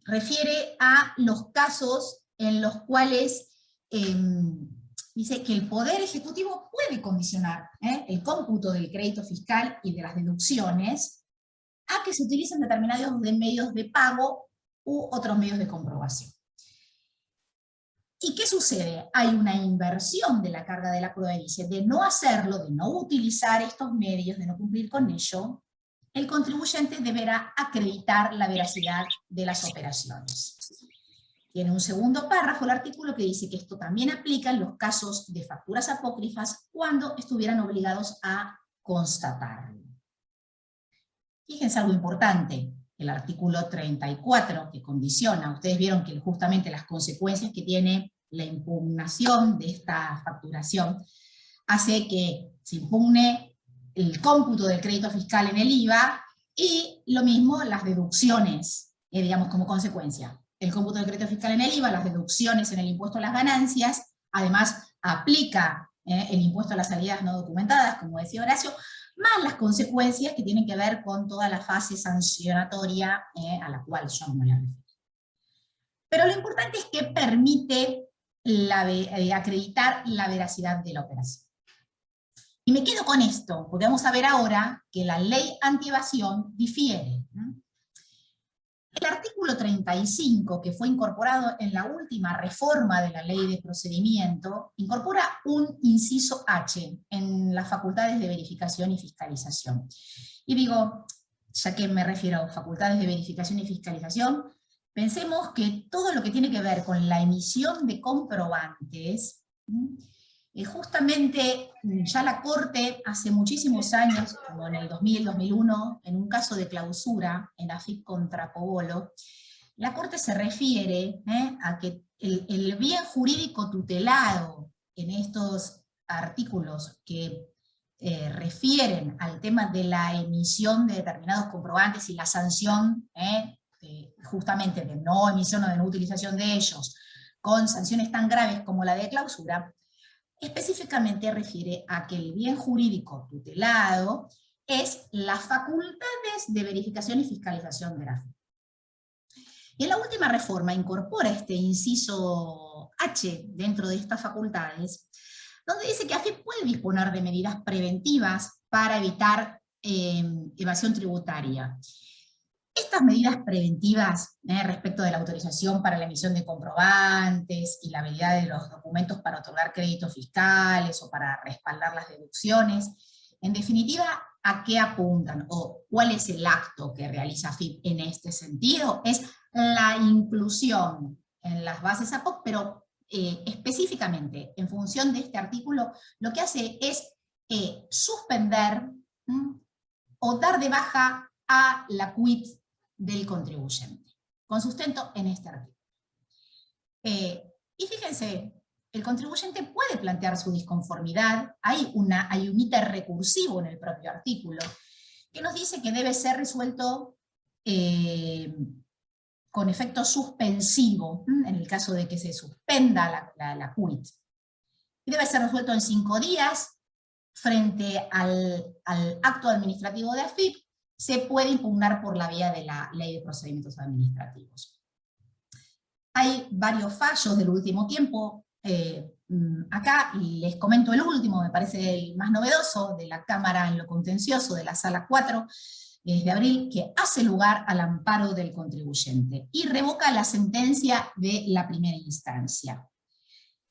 refiere a los casos en los cuales dice que el Poder Ejecutivo puede condicionar el cómputo del crédito fiscal y de las deducciones a que se utilicen determinados medios de pago u otros medios de comprobación. ¿Y qué sucede? Hay una inversión de la carga de la prueba, y dice, de no hacerlo, de no utilizar estos medios, de no cumplir con ello, el contribuyente deberá acreditar la veracidad de las operaciones. Tiene un segundo párrafo el artículo que dice que esto también aplica en los casos de facturas apócrifas cuando estuvieran obligados a constatarlo. Fíjense algo importante, el artículo 34 que condiciona, ustedes vieron que justamente las consecuencias que tiene la impugnación de esta facturación hace que se impugne el cómputo del crédito fiscal en el IVA y lo mismo las deducciones, digamos como consecuencia. El cómputo del crédito fiscal en el IVA, las deducciones en el impuesto a las ganancias, además aplica el impuesto a las salidas no documentadas, como decía Horacio, más las consecuencias que tienen que ver con toda la fase sancionatoria a la cual yo no me la refiero. Pero lo importante es que permite acreditar la veracidad de la operación. Y me quedo con esto, porque vamos a ver ahora que la ley antievasión difiere. El artículo 35, que fue incorporado en la última reforma de la ley de procedimiento, incorpora un inciso H en las facultades de verificación y fiscalización. Y digo, ya que me refiero a facultades de verificación y fiscalización, pensemos que todo lo que tiene que ver con la emisión de comprobantes Justamente ya la Corte hace muchísimos años, como en el 2000-2001, en un caso de clausura, en AFIP contra Povolo, la Corte se refiere a que el bien jurídico tutelado en estos artículos que refieren al tema de la emisión de determinados comprobantes y la sanción justamente de no emisión o de no utilización de ellos, con sanciones tan graves como la de clausura, específicamente refiere a que el bien jurídico tutelado es las facultades de verificación y fiscalización de la AFIP. Y la última reforma incorpora este inciso H dentro de estas facultades, donde dice que AFIP puede disponer de medidas preventivas para evitar evasión tributaria. Estas medidas preventivas respecto de la autorización para la emisión de comprobantes y la habilidad de los documentos para otorgar créditos fiscales o para respaldar las deducciones, en definitiva, ¿a qué apuntan? ¿O cuál es el acto que realiza AFIP en este sentido? Es la inclusión en las bases APOC, pero específicamente en función de este artículo, lo que hace es suspender o dar de baja a la quit del contribuyente, con sustento en este artículo. Y fíjense, el contribuyente puede plantear su disconformidad, hay un ítem recursivo en el propio artículo, que nos dice que debe ser resuelto con efecto suspensivo, en el caso de que se suspenda la quit. Y debe ser resuelto en 5 días, frente al acto administrativo de AFIP, se puede impugnar por la vía de la Ley de Procedimientos Administrativos. Hay varios fallos del último tiempo, acá les comento el último, me parece el más novedoso, de la Cámara en lo contencioso, de la Sala 4, de abril, que hace lugar al amparo del contribuyente, y revoca la sentencia de la primera instancia.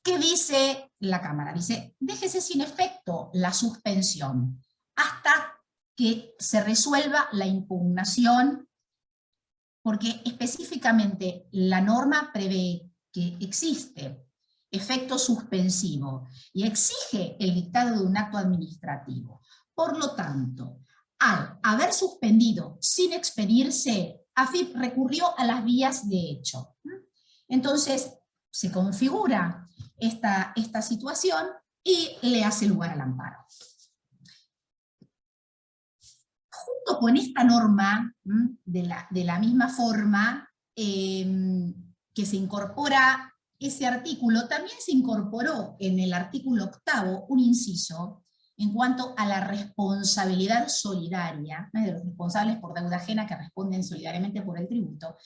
¿Qué dice la Cámara? Dice, déjese sin efecto la suspensión, hasta que se resuelva la impugnación, porque específicamente la norma prevé que existe efecto suspensivo y exige el dictado de un acto administrativo. Por lo tanto, al haber suspendido sin expedirse, AFIP recurrió a las vías de hecho. Entonces, se configura esta situación y le hace lugar al amparo. Junto con esta norma, de la misma forma que se incorpora ese artículo, también se incorporó en el artículo 8º un inciso en cuanto a la responsabilidad solidaria de los responsables por deuda ajena que responden solidariamente por el tributo,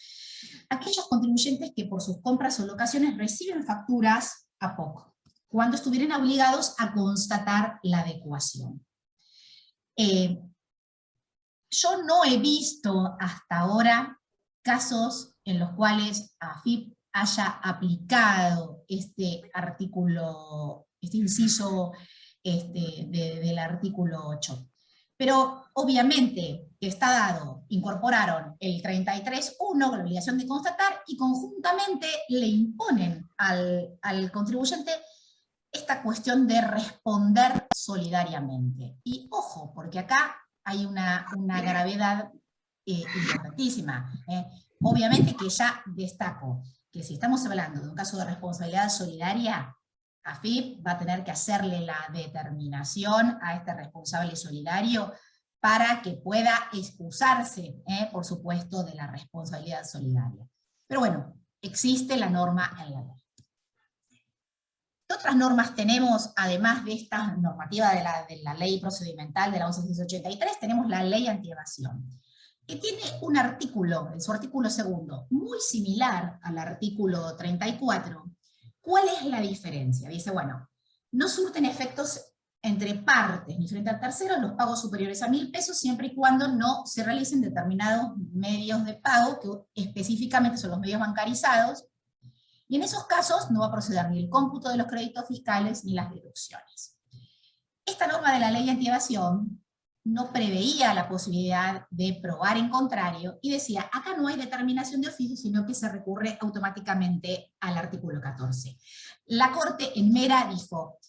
aquellos contribuyentes que por sus compras o locaciones reciben facturas APOC, cuando estuvieran obligados a constatar la adecuación. Yo no he visto hasta ahora casos en los cuales AFIP haya aplicado este artículo, este inciso del artículo 8. Pero obviamente que está dado, incorporaron el 33.1 con la obligación de constatar y conjuntamente le imponen al contribuyente esta cuestión de responder solidariamente. Y ojo, porque acá hay una gravedad importantísima. Obviamente que ya destaco que si estamos hablando de un caso de responsabilidad solidaria, AFIP va a tener que hacerle la determinación a este responsable solidario para que pueda excusarse, por supuesto, de la responsabilidad solidaria. Pero bueno, existe la norma en la ley. ¿Qué otras normas tenemos, además de esta normativa de la ley procedimental de la 1183? Tenemos la ley antievasión, que tiene un artículo, en su artículo 2, muy similar al artículo 34. ¿Cuál es la diferencia? Dice, bueno, no surten efectos entre partes ni frente al tercero los pagos superiores a 1.000 pesos, siempre y cuando no se realicen determinados medios de pago, que específicamente son los medios bancarizados, y en esos casos no va a proceder ni el cómputo de los créditos fiscales ni las deducciones. Esta norma de la ley antievasión no preveía la posibilidad de probar en contrario, y decía, acá no hay determinación de oficio, sino que se recurre automáticamente al artículo 14. La Corte en Mera dijo,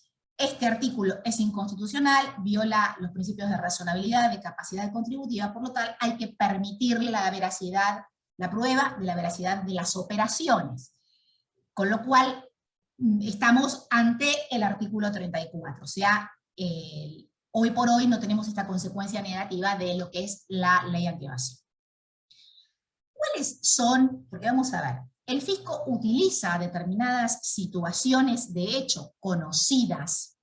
este artículo es inconstitucional, viola los principios de razonabilidad, de capacidad contributiva, por lo tal hay que permitirle la veracidad, la prueba de la veracidad de las operaciones. Con lo cual, estamos ante el artículo 34, o sea, hoy por hoy no tenemos esta consecuencia negativa de lo que es la ley antievasión. ¿Cuáles son? Porque vamos a ver, el fisco utiliza determinadas situaciones de hecho conocidas,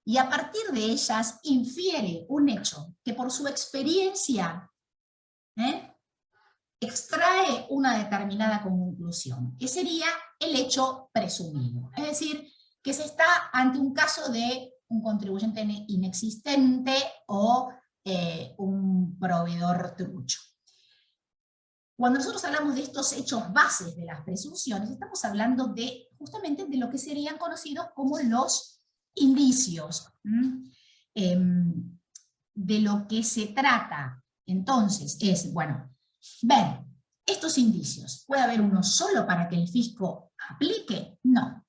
y a partir de ellas infiere un hecho que por su experiencia extrae una determinada conclusión, que sería el hecho presumido. Es decir, que se está ante un caso de un contribuyente inexistente o un proveedor trucho. Cuando nosotros hablamos de estos hechos bases de las presunciones, estamos hablando de, justamente de lo que serían conocidos como los indicios. De lo que se trata, entonces, es, bueno, ver estos indicios. ¿Puede haber uno solo para que el fisco aplique? No.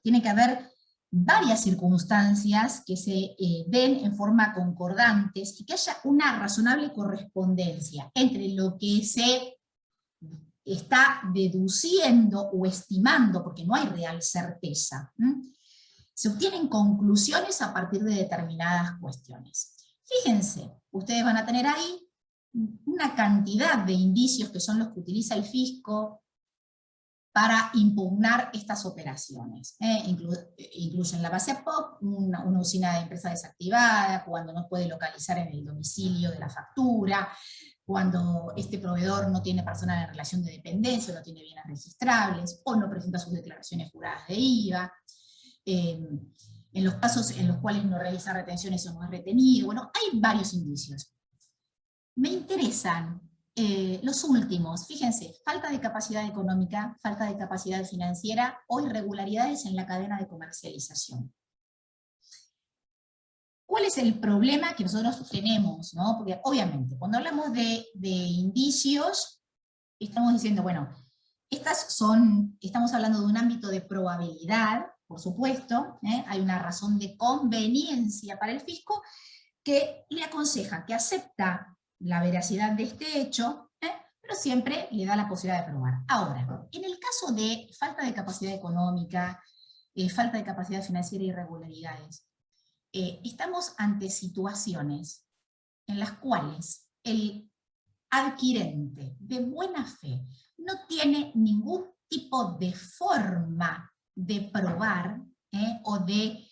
Tiene que haber varias circunstancias que se den en forma concordantes y que haya una razonable correspondencia entre lo que se está deduciendo o estimando, porque no hay real certeza. Se obtienen conclusiones a partir de determinadas cuestiones. Fíjense, ustedes van a tener ahí una cantidad de indicios que son los que utiliza el fisco para impugnar estas operaciones. Incluyen la base POP, una usina de empresa desactivada, cuando no puede localizar en el domicilio de la factura, cuando este proveedor no tiene personal en relación de dependencia, no tiene bienes registrables, o no presenta sus declaraciones juradas de IVA, en los casos en los cuales no realiza retenciones o no es retenido. Bueno, hay varios indicios. Me interesan los últimos. Fíjense, falta de capacidad económica, falta de capacidad financiera o irregularidades en la cadena de comercialización. ¿Cuál es el problema que nosotros tenemos, ¿no? Porque obviamente, cuando hablamos de indicios, estamos diciendo, bueno, estamos hablando de un ámbito de probabilidad, por supuesto, hay una razón de conveniencia para el fisco que le aconseja, que acepta la veracidad de este hecho, pero siempre le da la posibilidad de probar. Ahora, en el caso de falta de capacidad económica, falta de capacidad financiera e irregularidades, estamos ante situaciones en las cuales el adquirente de buena fe no tiene ningún tipo de forma de probar o de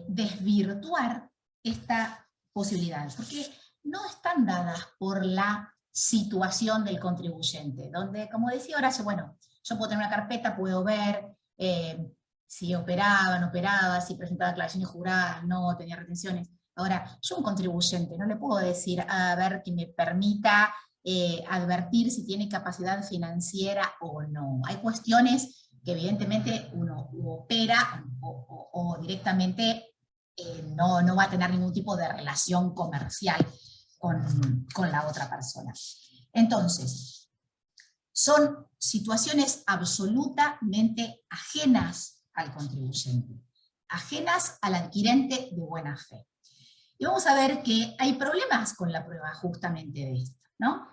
desvirtuar esta posibilidad, porque no están dadas por la situación del contribuyente, donde, como decía Horacio, bueno, yo puedo tener una carpeta, puedo ver si operaba, no operaba, si presentaba declaraciones juradas, no tenía retenciones. Ahora, yo un contribuyente no le puedo decir, a ver, que me permita advertir si tiene capacidad financiera o no. Hay cuestiones que evidentemente uno opera o directamente no va a tener ningún tipo de relación comercial con la otra persona. Entonces, son situaciones absolutamente ajenas al contribuyente, ajenas al adquirente de buena fe. Y vamos a ver que hay problemas con la prueba justamente de esto, ¿no?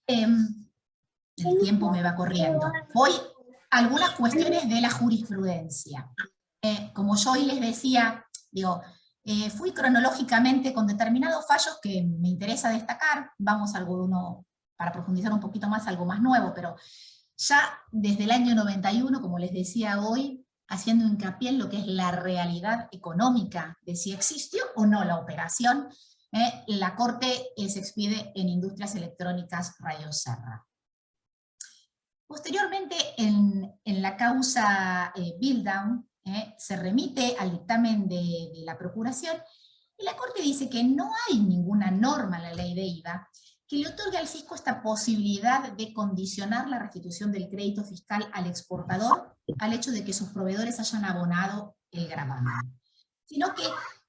El tiempo me va corriendo. Voy a algunas cuestiones de la jurisprudencia. Como yo hoy les decía, digo, fui cronológicamente con determinados fallos que me interesa destacar, vamos a alguno, para profundizar un poquito más, algo más nuevo, pero ya desde el año 91, como les decía hoy, haciendo hincapié en lo que es la realidad económica de si existió o no la operación, la Corte se expide en Industrias Electrónicas Rayo Serra. Posteriormente, en la causa Build-Down, se remite al dictamen de la Procuración, y la Corte dice que no hay ninguna norma en la ley de IVA que le otorgue al fisco esta posibilidad de condicionar la restitución del crédito fiscal al exportador al hecho de que sus proveedores hayan abonado el gravamen, sino que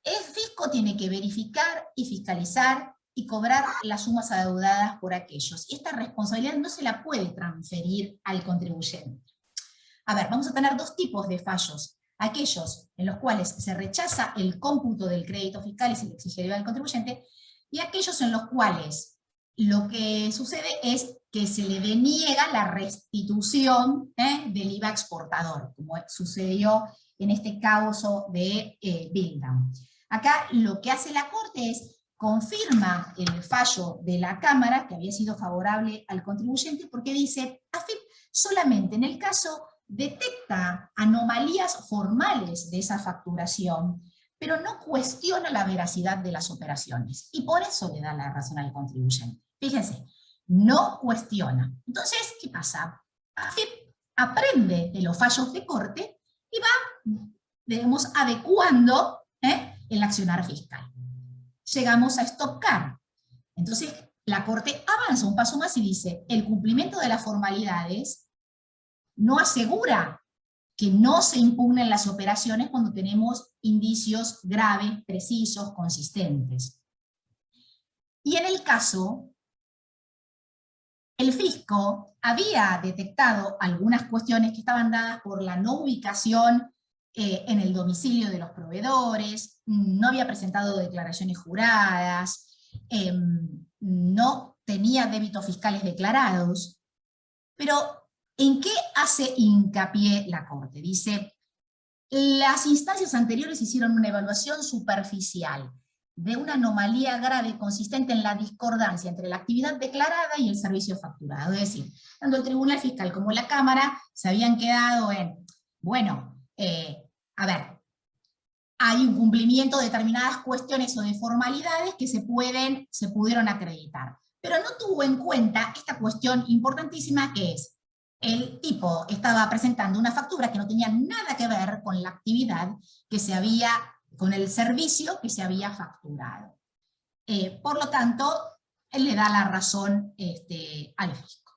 el fisco tiene que verificar y fiscalizar y cobrar las sumas adeudadas por aquellos. Y esta responsabilidad no se la puede transferir al contribuyente. A ver, vamos a tener dos tipos de fallos aquellos en los cuales se rechaza el cómputo del crédito fiscal y se le exige el IVA al contribuyente, y aquellos en los cuales lo que sucede es que se le deniega la restitución del IVA exportador, como sucedió en este caso de Billdam. Acá lo que hace la Corte es confirma el fallo de la Cámara, que había sido favorable al contribuyente, porque dice, AFIP solamente en el caso detecta anomalías formales de esa facturación, pero no cuestiona la veracidad de las operaciones, y por eso le da la razón al contribuyente. Fíjense, no cuestiona. Entonces, ¿qué pasa? AFIP aprende de los fallos de Corte y va, digamos, adecuando el accionar fiscal. Llegamos a Stop Car. Entonces, la Corte avanza un paso más y dice, el cumplimiento de las formalidades no asegura que no se impugnen las operaciones cuando tenemos indicios graves, precisos, consistentes. Y en el caso, el fisco había detectado algunas cuestiones que estaban dadas por la no ubicación en el domicilio de los proveedores, no había presentado declaraciones juradas, no tenía débitos fiscales declarados, pero ¿en qué hace hincapié la Corte? Dice, las instancias anteriores hicieron una evaluación superficial de una anomalía grave consistente en la discordancia entre la actividad declarada y el servicio facturado. Es decir, tanto el Tribunal Fiscal como la Cámara se habían quedado en, bueno, a ver, hay un cumplimiento de determinadas cuestiones o de formalidades que se pudieron acreditar. Pero no tuvo en cuenta esta cuestión importantísima que es, el tipo estaba presentando una factura que no tenía nada que ver con la actividad que se había, con el servicio que se había facturado. Por lo tanto, él le da la razón al fisco.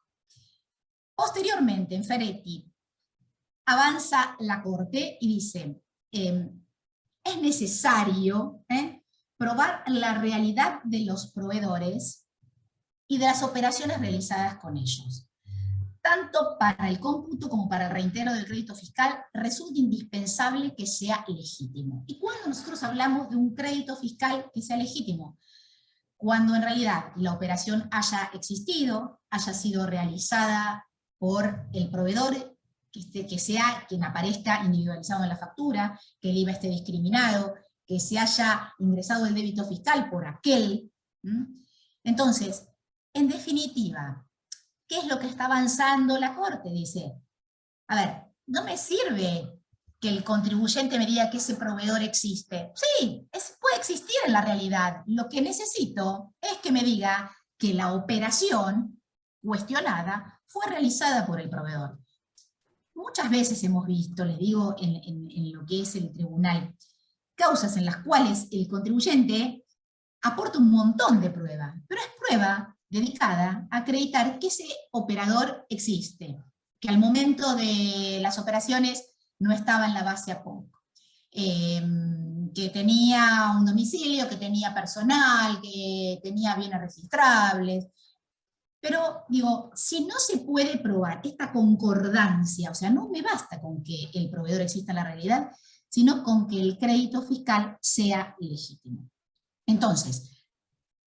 Posteriormente, en Ferretti, avanza la Corte y dice, es necesario probar la realidad de los proveedores y de las operaciones realizadas con ellos. Tanto para el cómputo como para el reintegro del crédito fiscal, resulta indispensable que sea legítimo. ¿Y cuándo nosotros hablamos de un crédito fiscal que sea legítimo? Cuando en realidad la operación haya existido, haya sido realizada por el proveedor, que sea quien aparezca individualizado en la factura, que el IVA esté discriminado, que se haya ingresado el débito fiscal por aquel. Entonces, en definitiva, ¿qué es lo que está avanzando la Corte? Dice, a ver, no me sirve que el contribuyente me diga que ese proveedor existe. Sí, puede existir en la realidad. Lo que necesito es que me diga que la operación cuestionada fue realizada por el proveedor. Muchas veces hemos visto, les digo, en lo que es el tribunal, causas en las cuales el contribuyente aporta un montón de pruebas, pero es prueba dedicada a acreditar que ese operador existe, que al momento de las operaciones no estaba en la base APOC, que tenía un domicilio, que tenía personal, que tenía bienes registrables. Pero, digo, si no se puede probar esta concordancia, o sea, no me basta con que el proveedor exista en la realidad, sino con que el crédito fiscal sea legítimo. Entonces,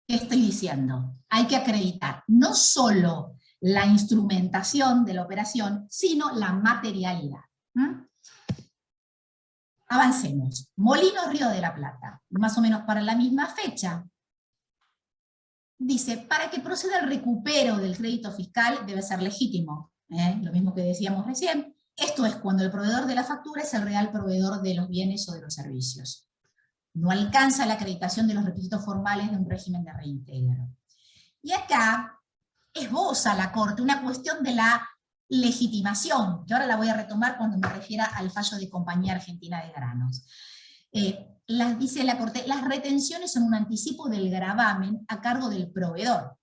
¿qué estoy diciendo? Hay que acreditar no solo la instrumentación de la operación, sino la materialidad. Avancemos. Molinos Río de la Plata, más o menos para la misma fecha. Dice, para que proceda el recupero del crédito fiscal debe ser legítimo. Lo mismo que decíamos recién. Esto es cuando el proveedor de la factura es el real proveedor de los bienes o de los servicios. No alcanza la acreditación de los requisitos formales de un régimen de reintegro. Y acá esboza la Corte una cuestión de la legitimación, que ahora la voy a retomar cuando me refiera al fallo de Compañía Argentina de Granos. Dice la Corte, las retenciones son un anticipo del gravamen a cargo del proveedor.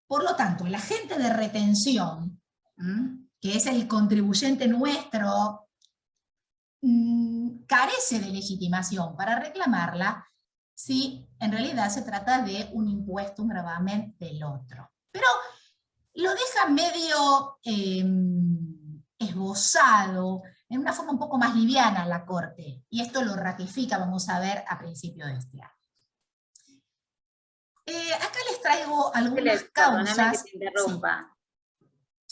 Por lo tanto, el agente de retención, que es el contribuyente nuestro, carece de legitimación para reclamarla si en realidad se trata de un impuesto, un gravamen del otro. Pero lo deja medio esbozado en una forma un poco más liviana la Corte, y esto lo ratifica, vamos a ver, a principio de este año. Acá les traigo algunas causas. Perdóname que te interrumpa.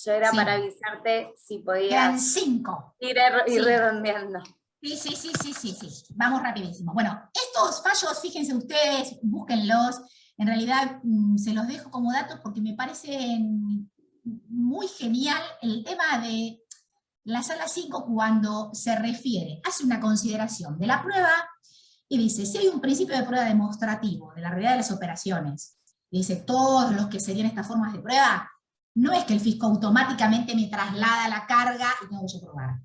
Yo era para avisarte si podías... Quedan 5. Ir redondeando. Sí. Vamos rapidísimo. Bueno, estos fallos, fíjense ustedes, búsquenlos. En realidad se los dejo como datos porque me parece muy genial el tema de la sala 5 cuando se refiere, hace una consideración de la prueba y dice, si hay un principio de prueba demostrativo de la realidad de las operaciones, dice, todos los que serían estas formas de prueba, no es que el fisco automáticamente me traslada la carga y tengo que probar.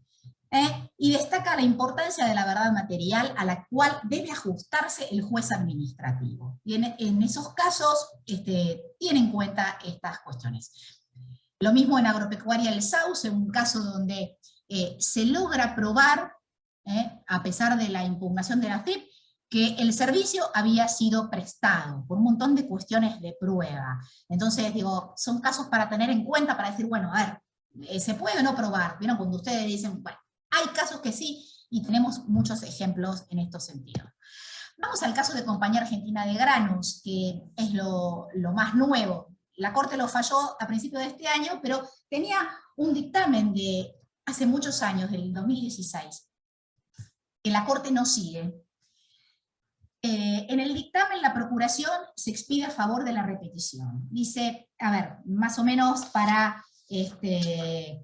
Y destaca la importancia de la verdad material a la cual debe ajustarse el juez administrativo. Y en esos casos tiene en cuenta estas cuestiones. Lo mismo en agropecuaria El Sauce, en un caso donde se logra probar, a pesar de la impugnación de la FIP, que el servicio había sido prestado por un montón de cuestiones de prueba. Entonces, digo, son casos para tener en cuenta, para decir, bueno, a ver, ¿se puede o no probar? ¿Vieron? Cuando ustedes dicen, bueno, hay casos que sí, y tenemos muchos ejemplos en estos sentidos. Vamos al caso de Compañía Argentina de Granos, que es lo más nuevo. La Corte lo falló a principios de este año, pero tenía un dictamen de hace muchos años, del 2016, que la Corte no sigue. En el dictamen la Procuración se expide a favor de la repetición. Dice, a ver, más o menos para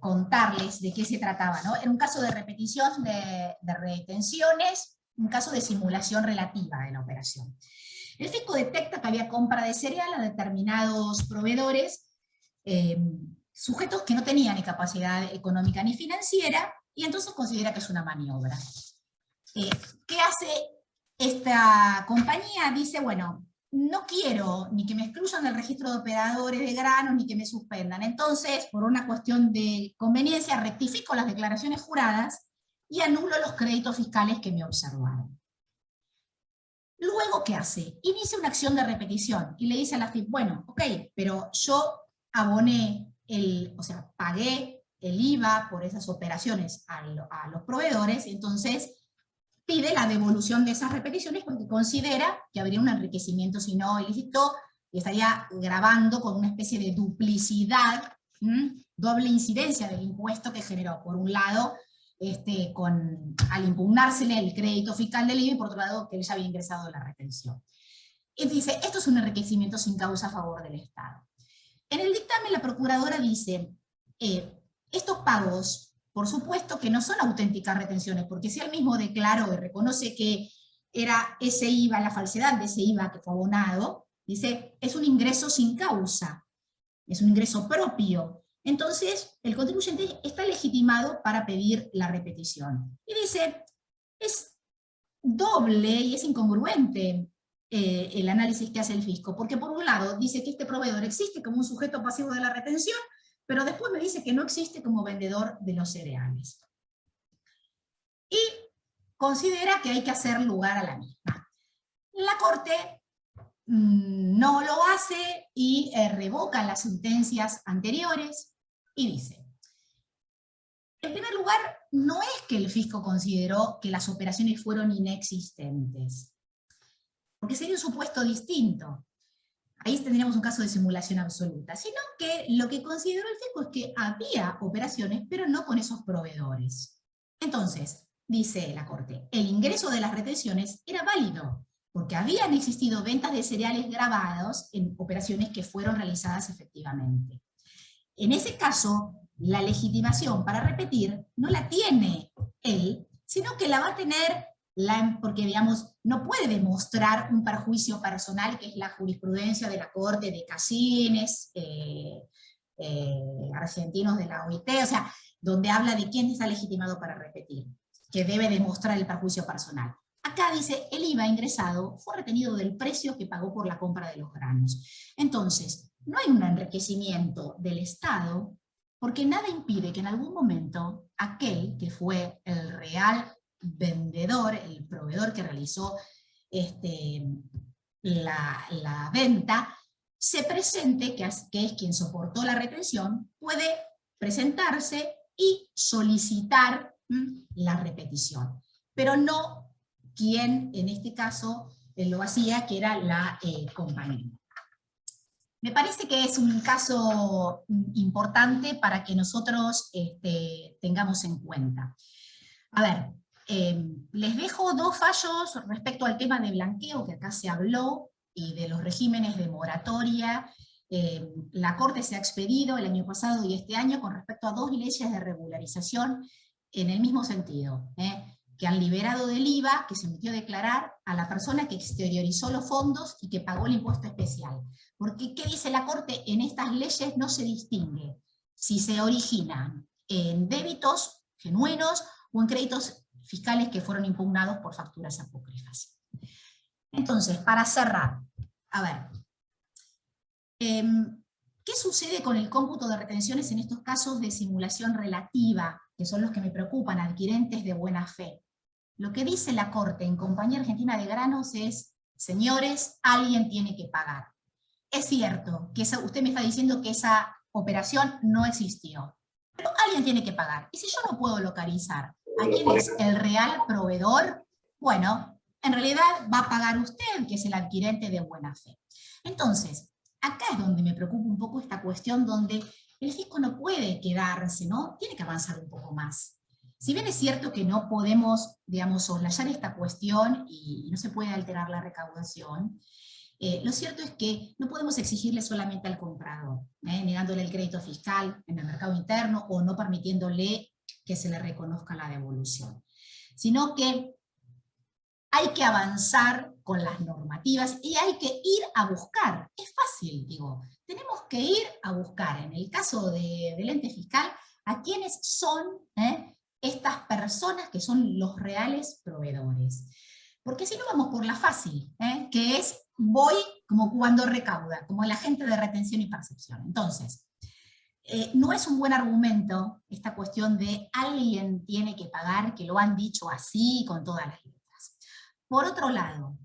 contarles de qué se trataba, ¿no? Era un caso de repetición de retenciones, un caso de simulación relativa de la operación. El fisco detecta que había compra de cereal a determinados proveedores, sujetos que no tenían ni capacidad económica ni financiera, y entonces considera que es una maniobra. ¿Qué hace esta compañía? Dice, bueno, no quiero ni que me excluyan del registro de operadores de granos, ni que me suspendan. Entonces, por una cuestión de conveniencia, rectifico las declaraciones juradas y anulo los créditos fiscales que me observaron. Luego, ¿qué hace? Inicia una acción de repetición y le dice a la FIP, bueno, ok, pero yo aboné, pagué el IVA por esas operaciones a los proveedores, entonces pide la devolución de esas repeticiones porque considera que habría un enriquecimiento si no ilícito y estaría grabando con una especie de duplicidad, doble incidencia del impuesto que generó, por un lado, al impugnársele el crédito fiscal del IVA, y por otro lado, que él ya había ingresado la retención. Y dice, esto es un enriquecimiento sin causa a favor del Estado. En el dictamen la Procuradora dice, estos pagos, por supuesto que no son auténticas retenciones, porque si él mismo declaró y reconoce que era ese IVA, la falsedad de ese IVA que fue abonado, dice, es un ingreso sin causa, es un ingreso propio. Entonces, el contribuyente está legitimado para pedir la repetición. Y dice, es doble y es incongruente el análisis que hace el fisco, porque por un lado dice que este proveedor existe como un sujeto pasivo de la retención, pero después me dice que no existe como vendedor de los cereales. Y considera que hay que hacer lugar a la misma. La Corte no lo hace y revoca las sentencias anteriores y dice, en primer lugar, no es que el fisco consideró que las operaciones fueron inexistentes, porque sería un supuesto distinto. Ahí tendríamos un caso de simulación absoluta, sino que lo que consideró el fisco es que había operaciones, pero no con esos proveedores. Entonces, dice la Corte, el ingreso de las retenciones era válido, porque habían existido ventas de cereales grabados en operaciones que fueron realizadas efectivamente. En ese caso, la legitimación para repetir no la tiene él, sino que la va a tener porque, digamos, no puede demostrar un perjuicio personal, que es la jurisprudencia de la Corte de Casines, argentinos de la OIT, o sea, donde habla de quién está legitimado para repetir, que debe demostrar el perjuicio personal. Acá dice, el IVA ingresado fue retenido del precio que pagó por la compra de los granos. Entonces, no hay un enriquecimiento del Estado, porque nada impide que en algún momento aquel que fue el real vendedor, el proveedor que realizó la venta, se presente, que es quien soportó la retención, puede presentarse y solicitar la repetición, pero no quien en este caso lo hacía, que era la compañía. Me parece que es un caso importante para que nosotros tengamos en cuenta. A ver, les dejo 2 fallos respecto al tema de blanqueo, que acá se habló, y de los regímenes de moratoria. La Corte se ha expedido el año pasado y este año con respecto a 2 leyes de regularización en el mismo sentido, que han liberado del IVA, que se emitió a declarar a la persona que exteriorizó los fondos y que pagó el impuesto especial. Porque, ¿qué dice la Corte? En estas leyes no se distingue si se originan en débitos genuinos o en créditos fiscales que fueron impugnados por facturas apócrifas. Entonces, para cerrar, a ver, ¿qué sucede con el cómputo de retenciones en estos casos de simulación relativa, que son los que me preocupan, adquirentes de buena fe? Lo que dice la Corte en Compañía Argentina de Granos es, señores, alguien tiene que pagar. Es cierto que usted me está diciendo que esa operación no existió, pero alguien tiene que pagar. Y si yo no puedo localizar a quién es el real proveedor, bueno, en realidad va a pagar usted, que es el adquirente de buena fe. Entonces, acá es donde me preocupa un poco esta cuestión donde el fisco no puede quedarse, ¿no? Tiene que avanzar un poco más. Si bien es cierto que no podemos, digamos, soslayar esta cuestión y no se puede alterar la recaudación, lo cierto es que no podemos exigirle solamente al comprador, negándole el crédito fiscal en el mercado interno o no permitiéndole que se le reconozca la devolución, sino que hay que avanzar con las normativas y hay que ir a buscar. Es fácil, digo, tenemos que ir a buscar, en el caso del ente fiscal, a quiénes son estas personas que son los reales proveedores. Porque si no vamos por la fácil, que es voy como cuando recauda, como el agente de retención y percepción. Entonces, no es un buen argumento esta cuestión de alguien tiene que pagar, que lo han dicho así con todas las letras. Por otro lado,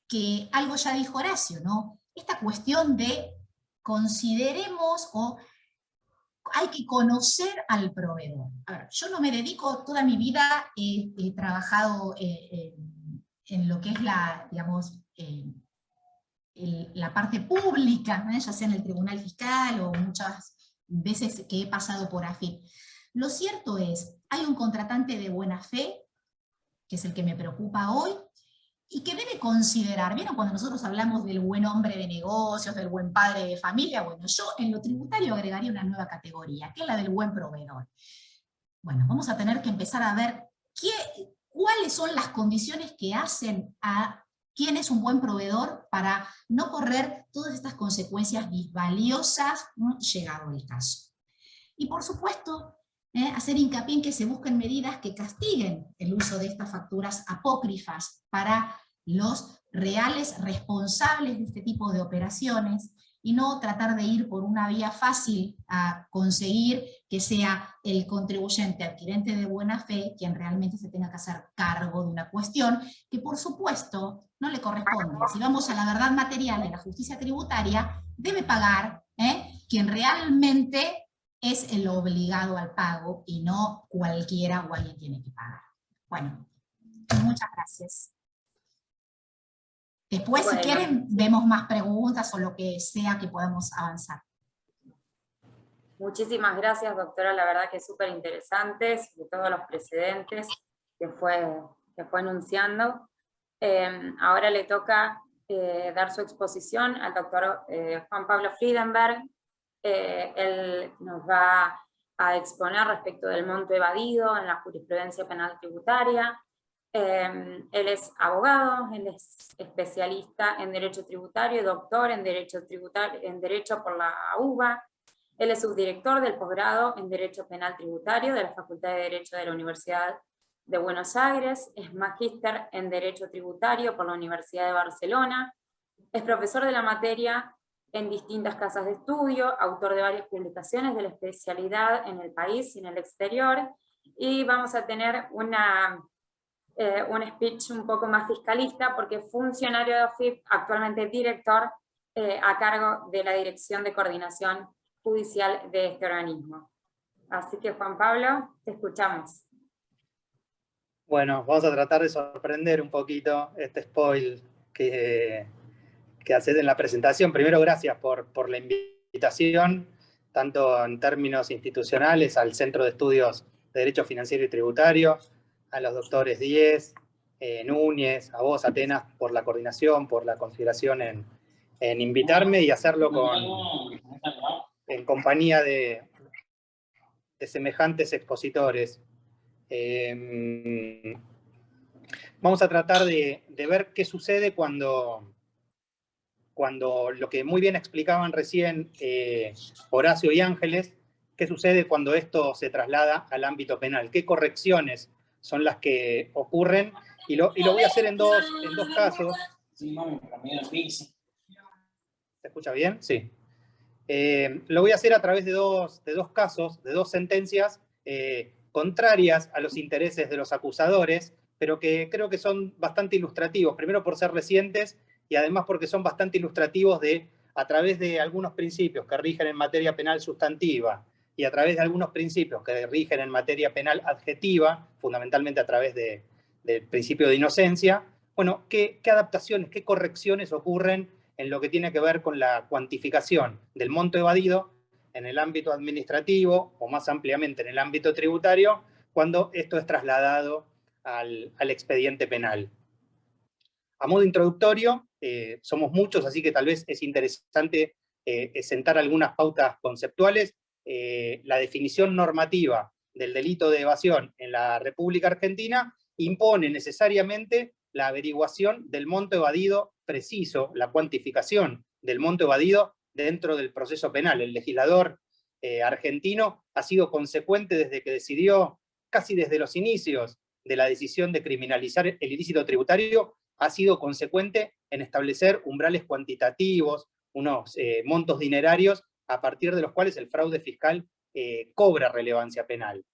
que algo ya dijo Horacio, ¿no? Esta cuestión de consideremos o hay que conocer al proveedor. A ver, yo no me dedico, toda mi vida he trabajado en lo que es la, digamos, la parte pública, ya sea en el tribunal fiscal o muchas veces que he pasado por AFIP. Lo cierto es, hay un contratante de buena fe, que es el que me preocupa hoy, y que debe considerar, ¿vieron cuando nosotros hablamos del buen hombre de negocios, del buen padre de familia? Bueno, yo en lo tributario agregaría una nueva categoría, que es la del buen proveedor. Bueno, vamos a tener que empezar a ver cuáles son las condiciones que hacen a quién es un buen proveedor para no correr todas estas consecuencias disvaliosas, ¿no?, llegado el caso. Y por supuesto, hacer hincapié en que se busquen medidas que castiguen el uso de estas facturas apócrifas para los reales responsables de este tipo de operaciones, y no tratar de ir por una vía fácil a conseguir que sea el contribuyente adquirente de buena fe quien realmente se tenga que hacer cargo de una cuestión que por supuesto no le corresponde. Si vamos a la verdad material de la justicia tributaria, debe pagar quien realmente es el obligado al pago y no cualquiera o alguien tiene que pagar. Bueno, muchas gracias. Después, si quieren, vemos más preguntas o lo que sea que podamos avanzar. Muchísimas gracias, doctora. La verdad que es súper interesante, sobre todo los precedentes que fue enunciando. Ahora le toca dar su exposición al doctor Juan Pablo Friedenberg. Él nos va a exponer respecto del monto evadido en la jurisprudencia penal tributaria. Él es abogado, él es especialista en Derecho Tributario, doctor en Derecho por la UBA. Él es subdirector del posgrado en Derecho Penal Tributario de la Facultad de Derecho de la Universidad de Buenos Aires, es magíster en Derecho Tributario por la Universidad de Barcelona, es profesor de la materia en distintas casas de estudio, autor de varias publicaciones de la especialidad en el país y en el exterior, y vamos a tener un speech un poco más fiscalista, porque es funcionario de OFIP, actualmente director a cargo de la Dirección de Coordinación Judicial de este organismo. Así que Juan Pablo, te escuchamos. Bueno, vamos a tratar de sorprender un poquito este spoil que haces en la presentación. Primero, gracias por la invitación, tanto en términos institucionales, al Centro de Estudios de Derecho Financiero y Tributario, a los doctores Díez, Núñez, a vos, Atenas, por la coordinación, por la consideración en invitarme y hacerlo en compañía de semejantes expositores. Vamos a tratar de ver qué sucede cuando lo que muy bien explicaban recién Horacio y Ángeles, qué sucede cuando esto se traslada al ámbito penal, qué correcciones son las que ocurren, y lo voy a hacer en dos casos. ¿Se escucha bien? Sí. Lo voy a hacer a través de dos casos, de dos sentencias contrarias a los intereses de los acusadores, pero que creo que son bastante ilustrativos, primero por ser recientes y además porque son bastante ilustrativos a través de algunos principios que rigen en materia penal sustantiva y a través de algunos principios que rigen en materia penal adjetiva, fundamentalmente a través del principio de inocencia, bueno, qué adaptaciones, qué correcciones ocurren en lo que tiene que ver con la cuantificación del monto evadido en el ámbito administrativo o más ampliamente en el ámbito tributario, cuando esto es trasladado al expediente penal. A modo introductorio, somos muchos, así que tal vez es interesante sentar algunas pautas conceptuales. La definición normativa del delito de evasión en la República Argentina impone necesariamente la averiguación del monto evadido preciso, la cuantificación del monto evadido dentro del proceso penal. El legislador argentino ha sido consecuente desde que decidió, casi desde los inicios de la decisión de criminalizar el ilícito tributario, ha sido consecuente en establecer umbrales cuantitativos, unos montos dinerarios a partir de los cuales el fraude fiscal cobra relevancia penal.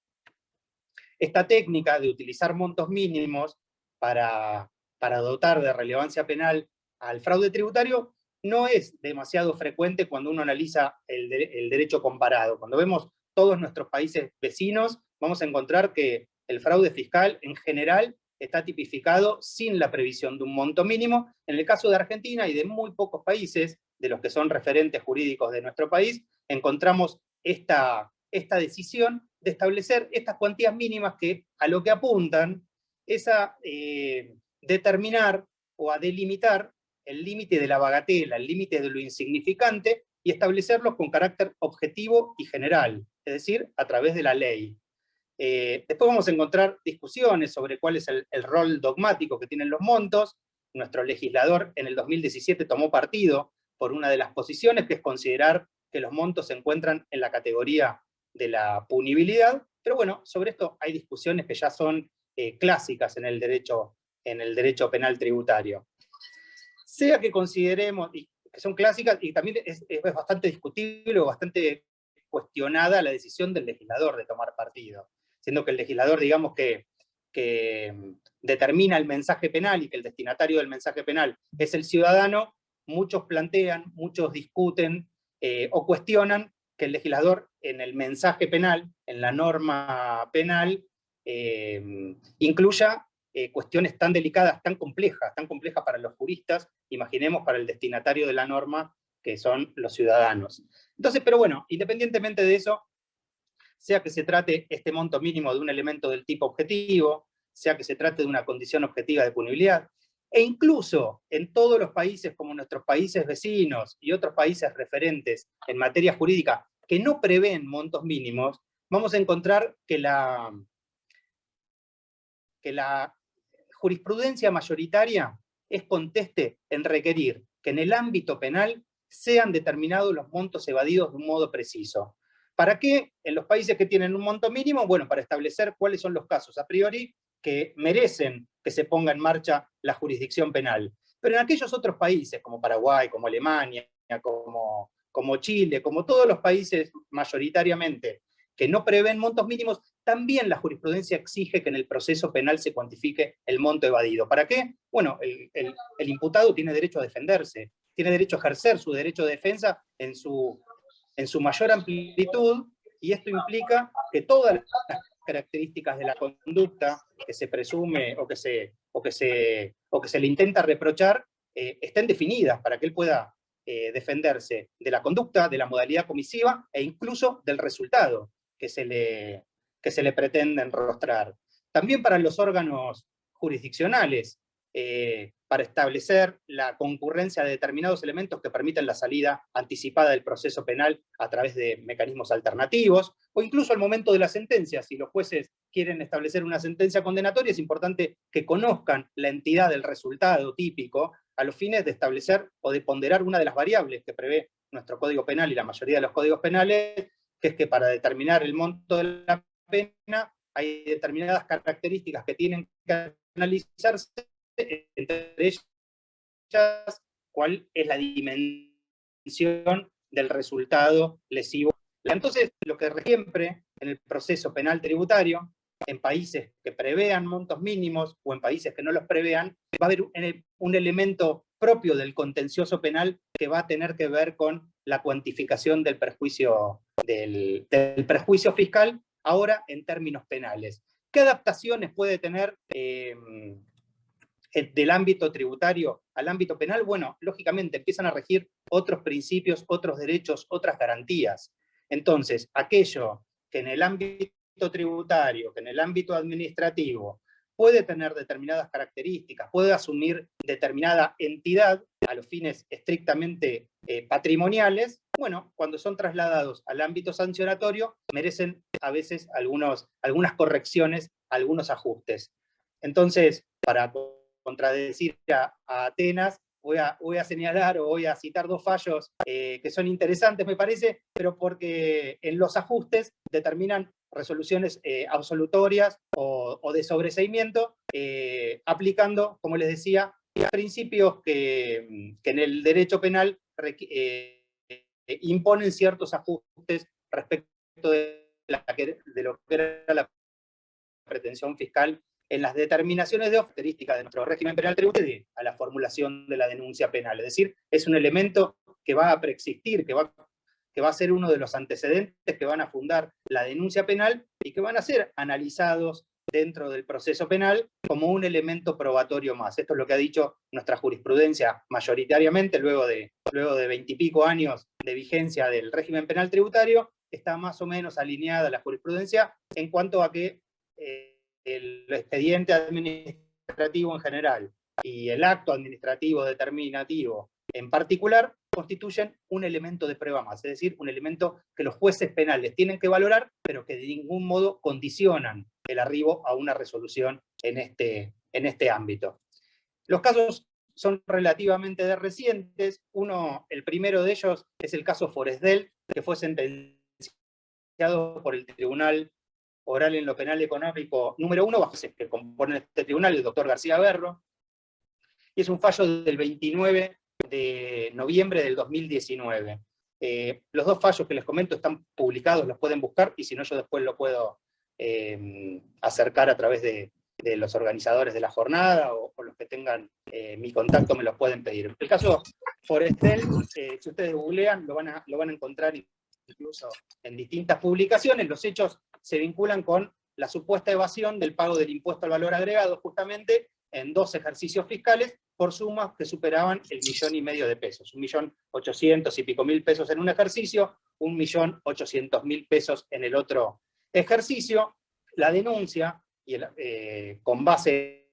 Esta técnica de utilizar montos mínimos para dotar de relevancia penal al fraude tributario no es demasiado frecuente cuando uno analiza el derecho comparado. Cuando vemos todos nuestros países vecinos, vamos a encontrar que el fraude fiscal en general está tipificado sin la previsión de un monto mínimo. En el caso de Argentina y de muy pocos países, de los que son referentes jurídicos de nuestro país, encontramos esta decisión de establecer estas cuantías mínimas que a lo que apuntan es a determinar o a delimitar el límite de la bagatela, el límite de lo insignificante, y establecerlos con carácter objetivo y general, es decir, a través de la ley. Después vamos a encontrar discusiones sobre cuál es el rol dogmático que tienen los montos. Nuestro legislador en el 2017 tomó partido por una de las posiciones, que es considerar que los montos se encuentran en la categoría de la punibilidad, pero bueno, sobre esto hay discusiones que ya son clásicas en el derecho penal tributario. Sea que consideremos, y que son clásicas, y también es bastante discutible o bastante cuestionada la decisión del legislador de tomar partido, siendo que el legislador, digamos, que determina el mensaje penal y que el destinatario del mensaje penal es el ciudadano, muchos plantean, muchos discuten o cuestionan que el legislador en el mensaje penal, en la norma penal, incluya cuestiones tan delicadas, tan complejas para los juristas, imaginemos para el destinatario de la norma, que son los ciudadanos. Entonces, pero bueno, independientemente de eso, sea que se trate este monto mínimo de un elemento del tipo objetivo, sea que se trate de una condición objetiva de punibilidad, e incluso en todos los países como nuestros países vecinos y otros países referentes en materia jurídica que no prevén montos mínimos, vamos a encontrar que la jurisprudencia mayoritaria es conteste en requerir que en el ámbito penal sean determinados los montos evadidos de un modo preciso. ¿Para qué? En los países que tienen un monto mínimo, bueno, para establecer cuáles son los casos a priori que merecen que se ponga en marcha la jurisdicción penal. Pero en aquellos otros países, como Paraguay, como Alemania, como Chile, como todos los países mayoritariamente que no prevén montos mínimos, también la jurisprudencia exige que en el proceso penal se cuantifique el monto evadido. ¿Para qué? Bueno, el imputado tiene derecho a defenderse, tiene derecho a ejercer su derecho de defensa en su mayor amplitud, y esto implica que todas características de la conducta que se presume o que se le intenta reprochar estén definidas para que él pueda defenderse de la conducta, de la modalidad comisiva e incluso del resultado que se le pretende enrostrar. También para los órganos jurisdiccionales, para establecer la concurrencia de determinados elementos que permiten la salida anticipada del proceso penal a través de mecanismos alternativos, o incluso al momento de la sentencia. Si los jueces quieren establecer una sentencia condenatoria, es importante que conozcan la entidad del resultado típico a los fines de establecer o de ponderar una de las variables que prevé nuestro Código Penal y la mayoría de los códigos penales, que es que para determinar el monto de la pena hay determinadas características que tienen que analizarse, entre ellas cuál es la dimensión del resultado lesivo. Entonces, lo que siempre en el proceso penal tributario, en países que prevean montos mínimos o en países que no los prevean, va a haber un elemento propio del contencioso penal que va a tener que ver con la cuantificación del perjuicio fiscal, ahora en términos penales. ¿Qué adaptaciones puede tener del ámbito tributario al ámbito penal? Bueno, lógicamente empiezan a regir otros principios, otros derechos, otras garantías. Entonces, aquello que en el ámbito tributario, que en el ámbito administrativo puede tener determinadas características, puede asumir determinada entidad a los fines estrictamente patrimoniales, bueno, cuando son trasladados al ámbito sancionatorio, merecen a veces algunas correcciones, algunos ajustes. Entonces, para contradecir a Atenas, voy a señalar o voy a citar dos fallos que son interesantes, me parece, pero porque en los ajustes determinan resoluciones absolutorias o de sobreseimiento, aplicando, como les decía, principios que en el derecho penal imponen ciertos ajustes respecto de lo que era la pretensión fiscal en las determinaciones de características de nuestro régimen penal tributario a la formulación de la denuncia penal. Es decir, es un elemento que va a preexistir, que va a ser uno de los antecedentes que van a fundar la denuncia penal y que van a ser analizados dentro del proceso penal como un elemento probatorio más. Esto es lo que ha dicho nuestra jurisprudencia mayoritariamente, luego de 20 y pico años de vigencia del régimen penal tributario, está más o menos alineada la jurisprudencia en cuanto a que el expediente administrativo en general y el acto administrativo determinativo en particular constituyen un elemento de prueba más, es decir, un elemento que los jueces penales tienen que valorar, pero que de ningún modo condicionan el arribo a una resolución en este ámbito. Los casos son relativamente recientes. El primero de ellos es el caso Foresdel, que fue sentenciado por el Tribunal Oral en lo Penal Económico número 1, bajo que compone este tribunal, el doctor García Berro, y es un fallo del 29 de noviembre del 2019. Los dos fallos que les comento están publicados, los pueden buscar, y si no yo después lo puedo acercar a través de los organizadores de la jornada, o los que tengan mi contacto me los pueden pedir. El caso Foresdel, si ustedes googlean, lo van a encontrar incluso en distintas publicaciones. Los hechos se vinculan con la supuesta evasión del pago del impuesto al valor agregado, justamente en 2 ejercicios fiscales, por sumas que superaban el 1,5 millones de pesos. 1.800.000 y pico pesos en un ejercicio, 1.800.000 pesos en el otro ejercicio. La denuncia, con base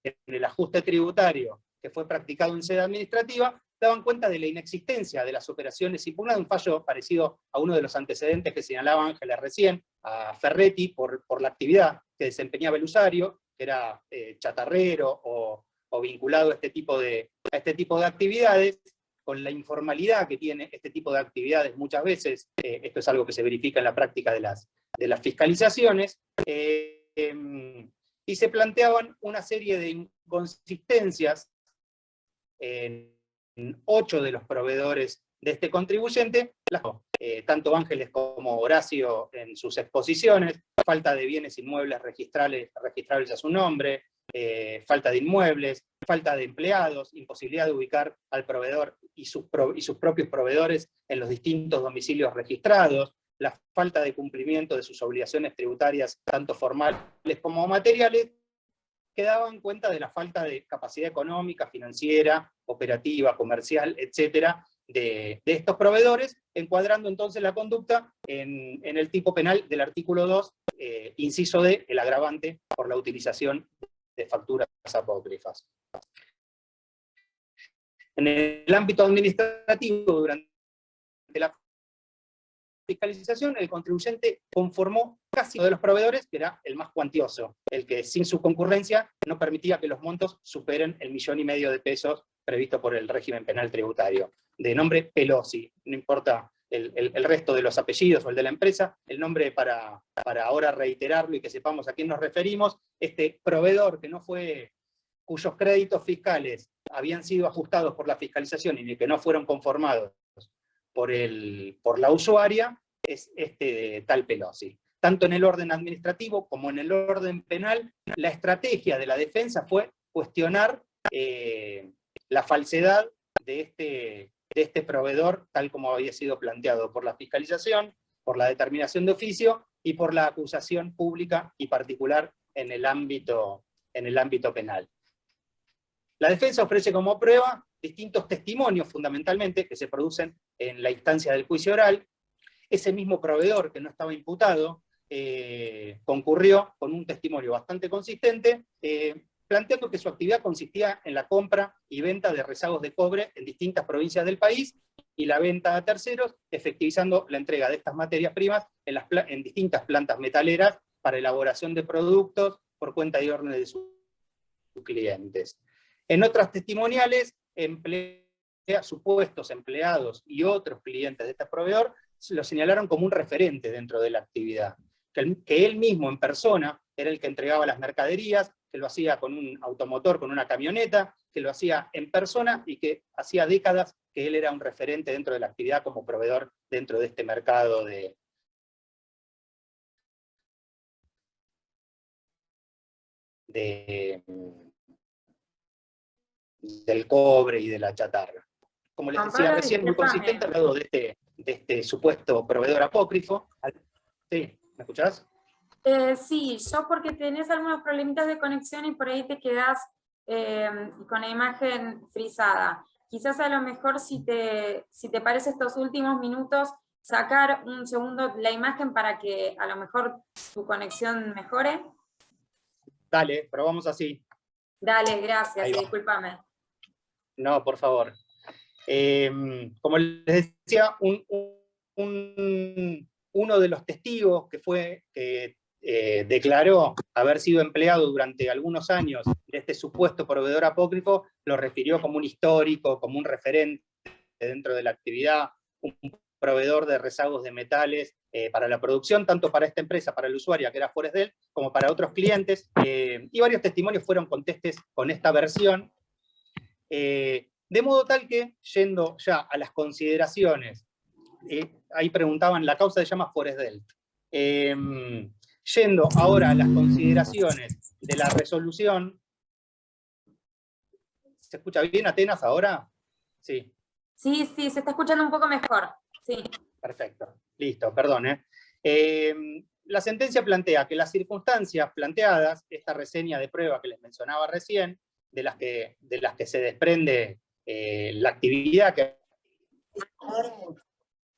en el ajuste tributario que fue practicado en sede administrativa, daban cuenta de la inexistencia de las operaciones impugnadas, un fallo parecido a uno de los antecedentes que señalaba Ángeles recién, a Ferretti, por la actividad que desempeñaba el usuario, que era chatarrero o vinculado a este tipo de actividades, con la informalidad que tiene este tipo de actividades muchas veces. Esto es algo que se verifica en la práctica de las fiscalizaciones, y se planteaban una serie de inconsistencias en 8 de los proveedores de este contribuyente, tanto Ángeles como Horacio en sus exposiciones: falta de bienes inmuebles registrables a su nombre, falta de inmuebles, falta de empleados, imposibilidad de ubicar al proveedor y sus propios proveedores en los distintos domicilios registrados, la falta de cumplimiento de sus obligaciones tributarias, tanto formales como materiales, que daban cuenta de la falta de capacidad económica, financiera, operativa, comercial, etcétera, de estos proveedores, encuadrando entonces la conducta en el tipo penal del artículo 2, inciso D, el agravante por la utilización de facturas apócrifas. En el ámbito administrativo, durante la fiscalización, el contribuyente conformó casi uno de los proveedores, que era el más cuantioso, el que sin su concurrencia no permitía que los montos superen el 1,5 millones de pesos previsto por el régimen penal tributario. De nombre Pelosi, no importa el resto de los apellidos o el de la empresa, el nombre para ahora reiterarlo y que sepamos a quién nos referimos, este proveedor cuyos créditos fiscales habían sido ajustados por la fiscalización y que no fueron conformados por la usuaria, es este tal Pelosi. Tanto en el orden administrativo como en el orden penal, la estrategia de la defensa fue cuestionar la falsedad de este proveedor, tal como había sido planteado por la fiscalización, por la determinación de oficio y por la acusación pública y particular en el ámbito penal. La defensa ofrece como prueba distintos testimonios, fundamentalmente, que se producen en la instancia del juicio oral. Ese mismo proveedor que no estaba imputado concurrió con un testimonio bastante consistente, planteando que su actividad consistía en la compra y venta de rezagos de cobre en distintas provincias del país y la venta a terceros, efectivizando la entrega de estas materias primas en distintas plantas metaleras para elaboración de productos por cuenta y orden de sus clientes. En otras testimoniales, supuestos empleados y otros clientes de este proveedor lo señalaron como un referente dentro de la actividad, que él mismo en persona era el que entregaba las mercaderías, que lo hacía con un automotor, con una camioneta, que lo hacía en persona y que hacía décadas que él era un referente dentro de la actividad como proveedor dentro de este mercado del cobre y de la chatarra. Como les decía recién, muy consistente al lado de este supuesto proveedor apócrifo. ¿Sí? ¿Me escuchás? Sí, yo porque tenés algunos problemitas de conexión y por ahí te quedás con la imagen frisada. Quizás a lo mejor si te parece estos últimos minutos, sacar un segundo la imagen para que a lo mejor tu conexión mejore. Dale, probamos así. Dale, gracias, discúlpame. No, por favor. Como les decía, uno de los testigos que declaró haber sido empleado durante algunos años de este supuesto proveedor apócrifo, lo refirió como un histórico, como un referente dentro de la actividad, un proveedor de rezagos de metales para la producción, tanto para esta empresa, para el usuario, que era Foresdel, como para otros clientes, y varios testimonios fueron contestes con esta versión, de modo tal que, yendo ya a las consideraciones, ahí preguntaban, la causa se llama Foresdel, yendo ahora a las consideraciones de la resolución. ¿Se escucha bien, Atenas, ahora? Sí. Sí, se está escuchando un poco mejor. Sí. Perfecto, listo, perdón. La sentencia plantea que las circunstancias planteadas, esta reseña de prueba que les mencionaba recién, de las que se desprende la actividad que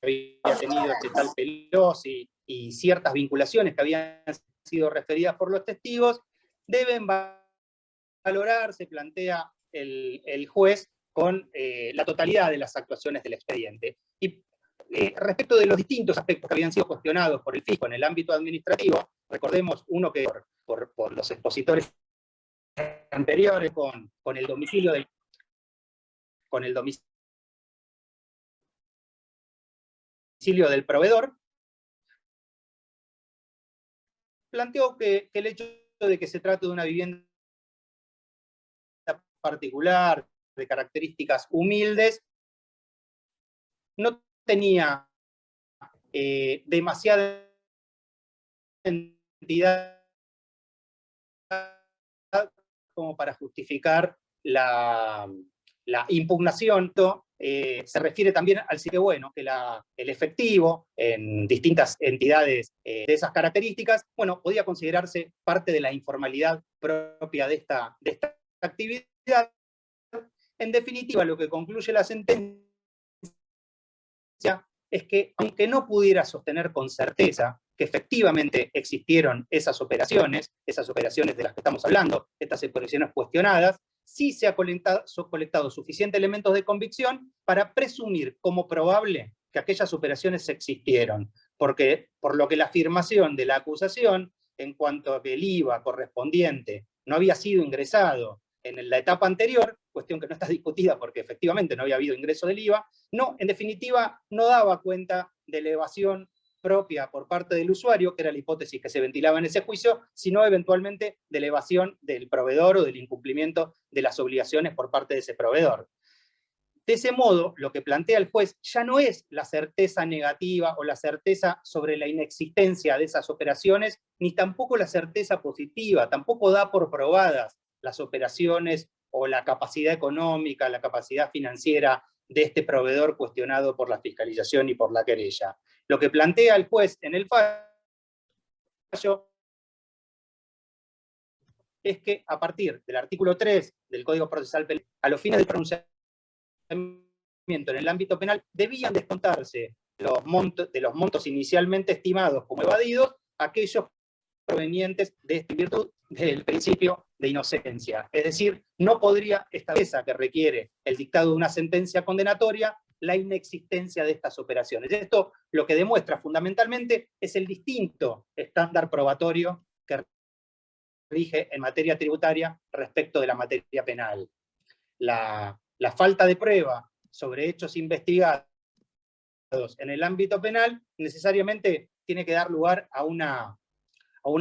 había tenido este tal Pelosi y ciertas vinculaciones que habían sido referidas por los testigos, deben valorarse, plantea el juez, con la totalidad de las actuaciones del expediente. Y respecto de los distintos aspectos que habían sido cuestionados por el fisco en el ámbito administrativo, recordemos uno que por los expositores anteriores con el domicilio del proveedor, planteó que el hecho de que se trate de una vivienda particular, de características humildes, no tenía demasiada entidad como para justificar la impugnación se refiere también al sí que bueno, que el efectivo en distintas entidades de esas características, bueno, podía considerarse parte de la informalidad propia de esta actividad. En definitiva, lo que concluye la sentencia es que, aunque no pudiera sostener con certeza que efectivamente existieron esas operaciones de las que estamos hablando, estas operaciones cuestionadas, sí se ha colectado suficientes elementos de convicción para presumir como probable que aquellas operaciones existieron, porque por lo que la afirmación de la acusación en cuanto a que el IVA correspondiente no había sido ingresado en la etapa anterior, cuestión que no está discutida porque efectivamente no había habido ingreso del IVA, no, en definitiva no daba cuenta de la evasión propia por parte del usuario, que era la hipótesis que se ventilaba en ese juicio, sino eventualmente de la evasión del proveedor o del incumplimiento de las obligaciones por parte de ese proveedor. De ese modo, lo que plantea el juez ya no es la certeza negativa o la certeza sobre la inexistencia de esas operaciones, ni tampoco la certeza positiva, tampoco da por probadas las operaciones o la capacidad económica, la capacidad financiera de este proveedor cuestionado por la fiscalización y por la querella. Lo que plantea el juez en el fallo es que a partir del artículo 3 del Código Procesal Penal, a los fines del pronunciamiento en el ámbito penal, debían descontarse de los montos inicialmente estimados como evadidos, aquellos provenientes de esta virtud del principio de inocencia. Es decir, no podría establecer que requiere el dictado de una sentencia condenatoria la inexistencia de estas operaciones. Esto lo que demuestra fundamentalmente es el distinto estándar probatorio que rige en materia tributaria respecto de la materia penal. La falta de prueba sobre hechos investigados en el ámbito penal necesariamente tiene que dar lugar a una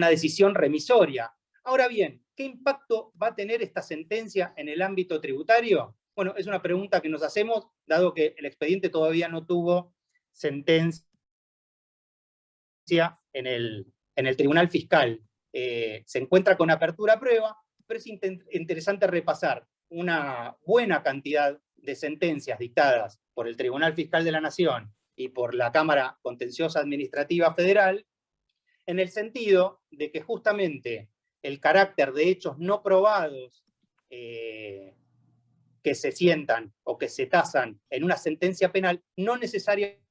decisión remisoria. Ahora bien, ¿qué impacto va a tener esta sentencia en el ámbito tributario? Bueno, es una pregunta que nos hacemos, dado que el expediente todavía no tuvo sentencia en el Tribunal Fiscal. Se encuentra con apertura a prueba, pero es interesante repasar una buena cantidad de sentencias dictadas por el Tribunal Fiscal de la Nación y por la Cámara Contenciosa Administrativa Federal, en el sentido de que justamente el carácter de hechos no probados que se sientan o que se tasan en una sentencia penal no necesariamente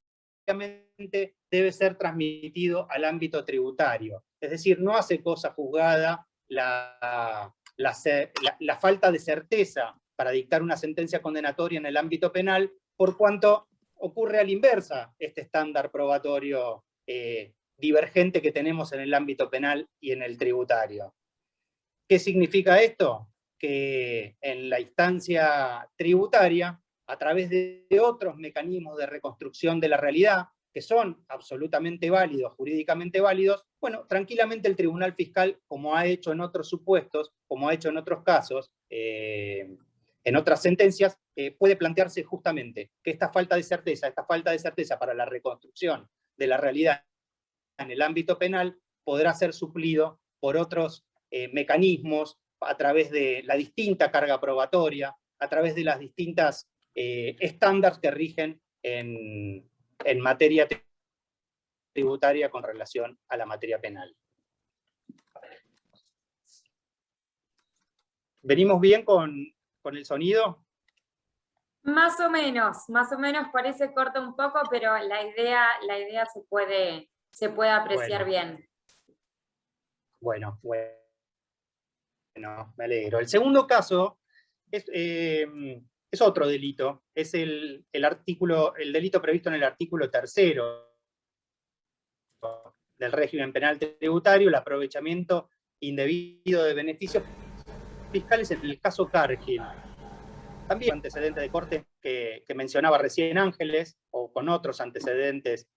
debe ser transmitido al ámbito tributario. Es decir, no hace cosa juzgada la falta de certeza para dictar una sentencia condenatoria en el ámbito penal, por cuanto ocurre a la inversa este estándar probatorio divergente que tenemos en el ámbito penal y en el tributario. ¿Qué significa esto? Que en la instancia tributaria, a través de otros mecanismos de reconstrucción de la realidad, que son absolutamente válidos, jurídicamente válidos, bueno, tranquilamente el Tribunal Fiscal, como ha hecho en otros supuestos, como ha hecho en otros casos, en otras sentencias, puede plantearse justamente que esta falta de certeza para la reconstrucción de la realidad en el ámbito penal podrá ser suplido por otros mecanismos a través de la distinta carga probatoria, a través de las distintas estándares que rigen en materia tributaria con relación a la materia penal. ¿Venimos bien con el sonido? Más o menos parece corto un poco, pero la idea se puede apreciar bien. Bueno, me alegro. El segundo caso es otro delito, es el delito previsto en el artículo 3 del régimen penal tributario, el aprovechamiento indebido de beneficios fiscales en el caso Cargill. También antecedente de corte que mencionaba recién Ángeles, o con otros antecedentes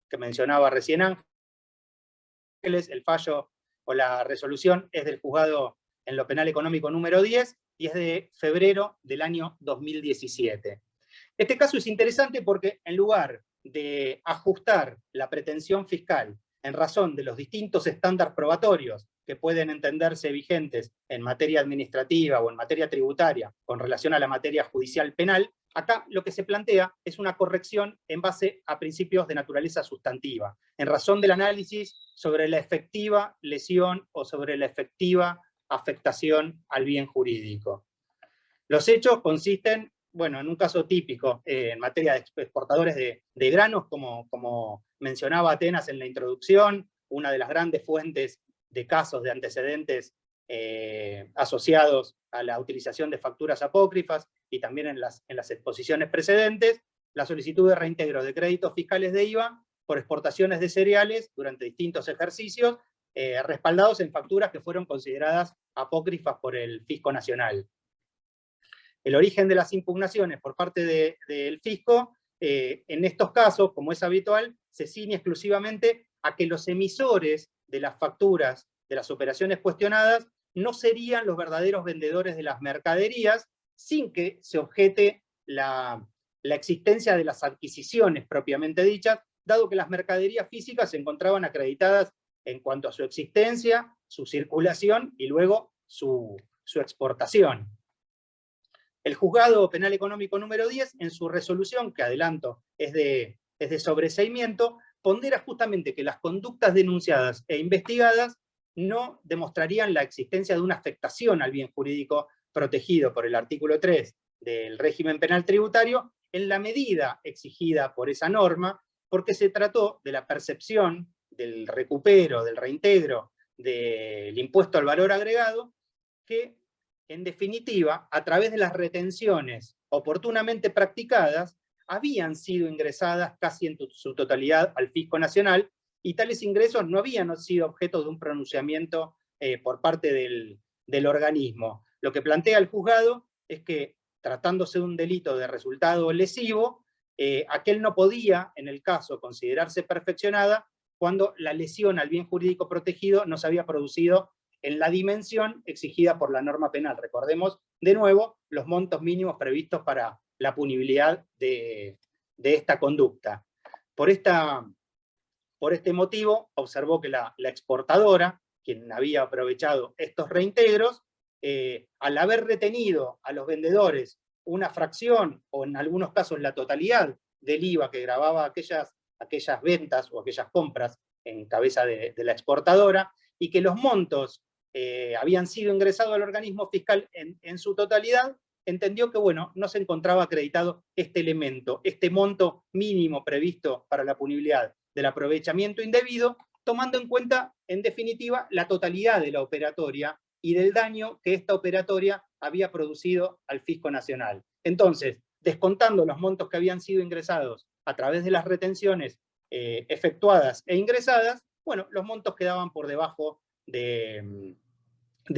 que mencionaba recién Ángeles, el fallo o la resolución es del juzgado en lo penal económico número 10 y es de febrero del año 2017. Este caso es interesante porque en lugar de ajustar la pretensión fiscal en razón de los distintos estándares probatorios que pueden entenderse vigentes en materia administrativa o en materia tributaria con relación a la materia judicial penal, Acá lo que se plantea es una corrección en base a principios de naturaleza sustantiva, en razón del análisis sobre la efectiva lesión o sobre la efectiva afectación al bien jurídico. Los hechos consisten, bueno, en un caso típico en materia de exportadores de granos, como mencionaba Atenas en la introducción, una de las grandes fuentes de casos de antecedentes asociados a la utilización de facturas apócrifas y también en las exposiciones precedentes, la solicitud de reintegro de créditos fiscales de IVA por exportaciones de cereales durante distintos ejercicios, respaldados en facturas que fueron consideradas apócrifas por el Fisco Nacional. El origen de las impugnaciones por parte del Fisco, en estos casos, como es habitual, se ciñe exclusivamente a que los emisores de las facturas de las operaciones cuestionadas no serían los verdaderos vendedores de las mercaderías, sin que se objete la existencia de las adquisiciones propiamente dichas, dado que las mercaderías físicas se encontraban acreditadas en cuanto a su existencia, su circulación y luego su exportación. El Juzgado Penal Económico número 10, en su resolución, que adelanto es de sobreseimiento, pondera justamente que las conductas denunciadas e investigadas no demostrarían la existencia de una afectación al bien jurídico protegido por el artículo 3 del régimen penal tributario en la medida exigida por esa norma, porque se trató de la percepción del recupero, del reintegro del impuesto al valor agregado, que en definitiva, a través de las retenciones oportunamente practicadas, habían sido ingresadas casi en su totalidad al Fisco Nacional, y tales ingresos no habían sido objeto de un pronunciamiento por parte del organismo. Lo que plantea el juzgado es que, tratándose de un delito de resultado lesivo, aquel no podía, en el caso, considerarse perfeccionada cuando la lesión al bien jurídico protegido no se había producido en la dimensión exigida por la norma penal. Recordemos, de nuevo, los montos mínimos previstos para la punibilidad de esta conducta. Por este motivo, observó que la exportadora, quien había aprovechado estos reintegros, al haber retenido a los vendedores una fracción, o en algunos casos la totalidad del IVA que gravaba aquellas ventas o aquellas compras en cabeza de la exportadora, y que los montos habían sido ingresados al organismo fiscal en su totalidad, entendió que, bueno, no se encontraba acreditado este elemento, este monto mínimo previsto para la punibilidad del aprovechamiento indebido, tomando en cuenta, en definitiva, la totalidad de la operatoria y del daño que esta operatoria había producido al Fisco Nacional. Entonces, descontando los montos que habían sido ingresados a través de las retenciones efectuadas e ingresadas, bueno, los montos quedaban por debajo de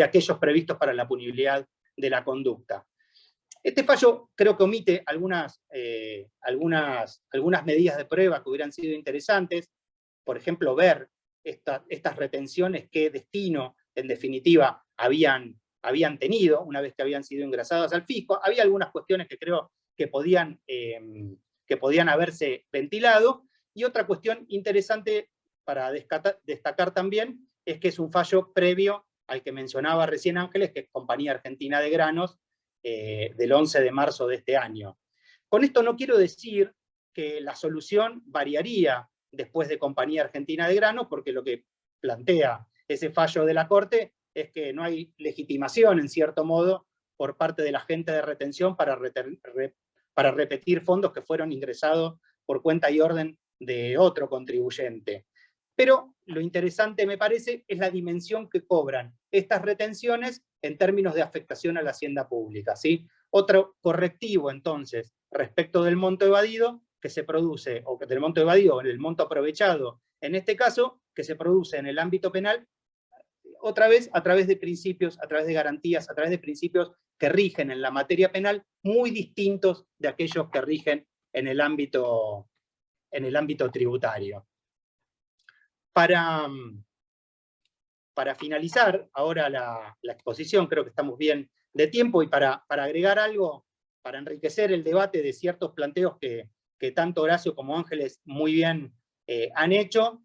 aquellos previstos para la punibilidad de la conducta. Este fallo creo que omite algunas medidas de prueba que hubieran sido interesantes, por ejemplo, ver estas retenciones, qué destino, en definitiva, habían tenido una vez que habían sido ingresadas al fisco. Había algunas cuestiones que creo que podían haberse ventilado, y otra cuestión interesante para destacar también es que es un fallo previo al que mencionaba recién Ángeles, que es Compañía Argentina de Granos, del 11 de marzo de este año. Con esto no quiero decir que la solución variaría después de Compañía Argentina de Granos, porque lo que plantea ese fallo de la Corte es que no hay legitimación, en cierto modo, por parte del agente de retención para repetir fondos que fueron ingresados por cuenta y orden de otro contribuyente. Pero lo interesante, me parece, es la dimensión que cobran estas retenciones en términos de afectación a la hacienda pública, ¿sí? Otro correctivo, entonces, respecto del monto evadido que se produce, o del monto evadido, el monto aprovechado, en este caso, que se produce en el ámbito penal, otra vez a través de principios, a través de garantías, a través de principios que rigen en la materia penal, muy distintos de aquellos que rigen en el ámbito tributario. Para finalizar ahora la exposición, creo que estamos bien de tiempo, y para agregar algo, para enriquecer el debate de ciertos planteos que tanto Horacio como Ángeles muy bien han hecho.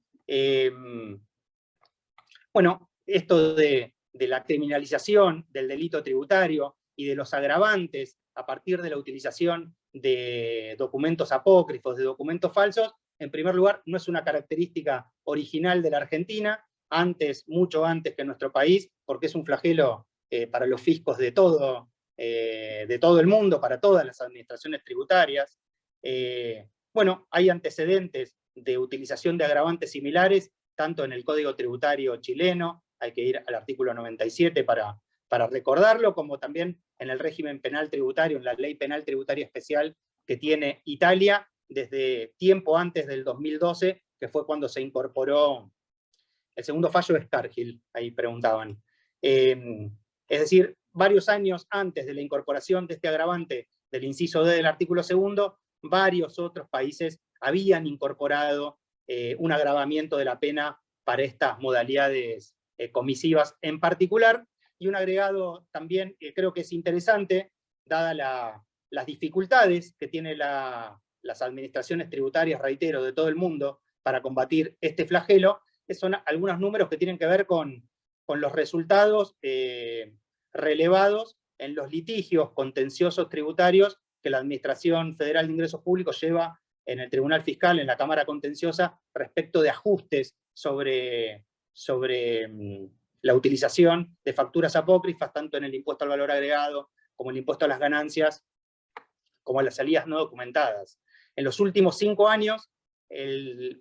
Bueno, esto de la criminalización del delito tributario y de los agravantes a partir de la utilización de documentos apócrifos, de documentos falsos, en primer lugar, no es una característica original de la Argentina, mucho antes que en nuestro país, porque es un flagelo para los fiscos de todo el mundo, para todas las administraciones tributarias. Bueno, hay antecedentes de utilización de agravantes similares, tanto en el Código Tributario chileno, hay que ir al artículo 97 para recordarlo, como también en el régimen penal tributario, en la Ley Penal Tributaria Especial que tiene Italia, desde tiempo antes del 2012, que fue cuando se incorporó el segundo fallo de Scargill, ahí preguntaban. Es decir, varios años antes de la incorporación de este agravante del inciso D del artículo 2, varios otros países habían incorporado un agravamiento de la pena para estas modalidades comisivas en particular, y un agregado también que creo que es interesante, dadas las dificultades que tienen las administraciones tributarias, reitero, de todo el mundo, para combatir este flagelo, son algunos números que tienen que ver con los resultados relevados en los litigios contenciosos tributarios que la Administración Federal de Ingresos Públicos lleva en el Tribunal Fiscal, en la Cámara Contenciosa, respecto de ajustes sobre la utilización de facturas apócrifas, tanto en el impuesto al valor agregado, como el impuesto a las ganancias, como a las salidas no documentadas. En los últimos 5 años,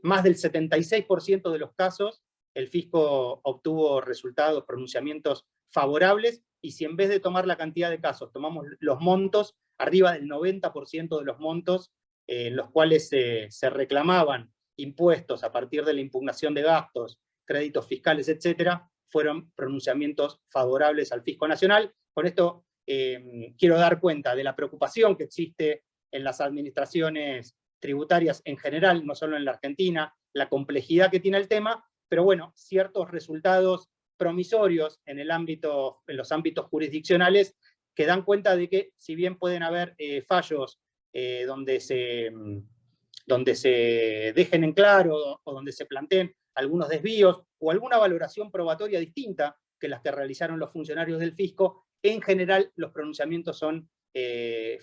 más del 76% de los casos, el fisco obtuvo resultados, pronunciamientos favorables, y si en vez de tomar la cantidad de casos, tomamos los montos, arriba del 90% de los montos en los cuales se reclamaban impuestos a partir de la impugnación de gastos, créditos fiscales, etcétera, fueron pronunciamientos favorables al fisco nacional. Con esto quiero dar cuenta de la preocupación que existe en las administraciones tributarias en general, no solo en la Argentina, la complejidad que tiene el tema, pero bueno, ciertos resultados promisorios en los ámbitos jurisdiccionales que dan cuenta de que, si bien pueden haber fallos donde se dejen en claro o donde se planteen algunos desvíos o alguna valoración probatoria distinta que las que realizaron los funcionarios del fisco, en general los pronunciamientos son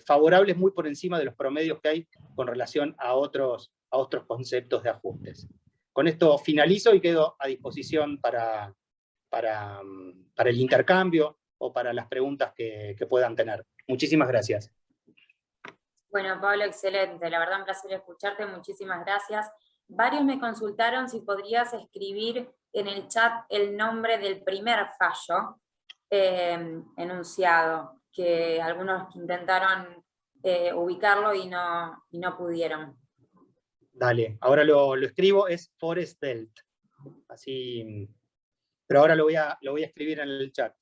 favorables, muy por encima de los promedios que hay con relación a otros conceptos de ajustes. Con esto finalizo y quedo a disposición para el intercambio o para las preguntas que puedan tener. Muchísimas gracias. Bueno, Pablo, excelente. La verdad, un placer escucharte. Muchísimas gracias. Varios me consultaron si podrías escribir en el chat el nombre del primer fallo enunciado, que algunos intentaron ubicarlo y no pudieron. Dale, ahora lo escribo, es Forest Delt. Así, pero ahora lo voy a escribir en el chat.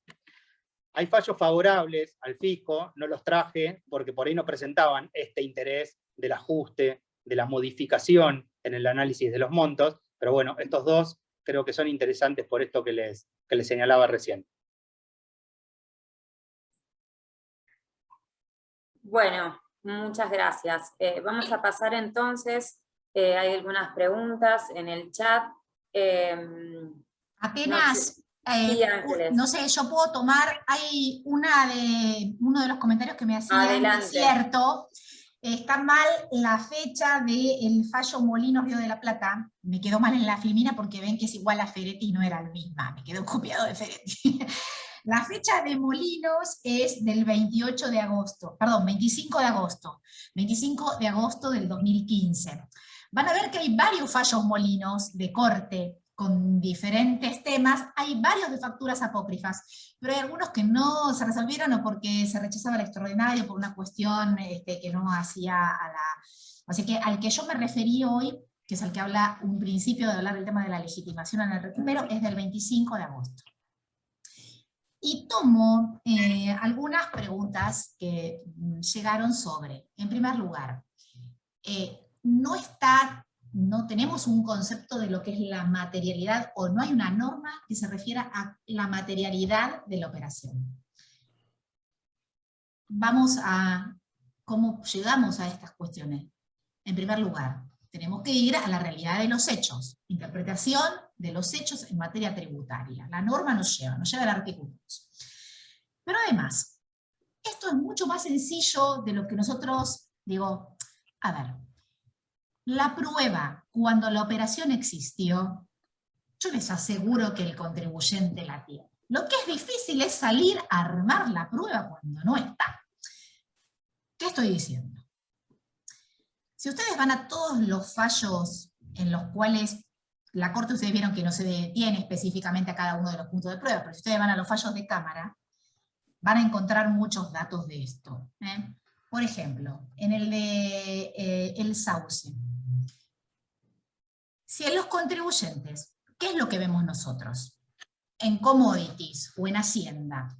Hay fallos favorables al fisco, no los traje porque por ahí no presentaban este interés del ajuste, de la modificación en el análisis de los montos, pero bueno, estos dos creo que son interesantes por esto que les señalaba recién. Bueno, muchas gracias. Vamos a pasar entonces, hay algunas preguntas en el chat. Apenas, no sé, yo puedo tomar, hay uno de los comentarios que me hacían. Adelante. Es cierto, está mal la fecha del fallo Molinos Río de la Plata, me quedó mal en la filmina porque ven que es igual a Ferretti y no era la misma, me quedó copiado de Ferretti. La fecha de Molinos es del 25 de agosto, 25 de agosto del 2015. Van a ver que hay varios fallos Molinos de corte con diferentes temas, hay varios de facturas apócrifas, pero hay algunos que no se resolvieron o porque se rechazaba el extraordinario por una cuestión que no hacía a la... Así que al que yo me referí hoy, que es el que habla un principio de hablar del tema de la legitimación en el recupero, es del 25 de agosto. Y tomo algunas preguntas que llegaron sobre, en primer lugar, no tenemos un concepto de lo que es la materialidad, o no hay una norma que se refiera a la materialidad de la operación. Vamos a cómo llegamos a estas cuestiones. En primer lugar, tenemos que ir a la realidad de los hechos, interpretación de los hechos en materia tributaria. La norma nos lleva al artículo 2. Pero además, esto es mucho más sencillo de lo que nosotros, digo, a ver, la prueba, cuando la operación existió, yo les aseguro que el contribuyente la tiene. Lo que es difícil es salir a armar la prueba cuando no está. ¿Qué estoy diciendo? Si ustedes van a todos los fallos en los cuales la Corte, ustedes vieron que no se detiene específicamente a cada uno de los puntos de prueba, pero si ustedes van a los fallos de Cámara, van a encontrar muchos datos de esto. Por ejemplo, en el de el sauce. Si en los contribuyentes, ¿qué es lo que vemos nosotros? En commodities o en Hacienda.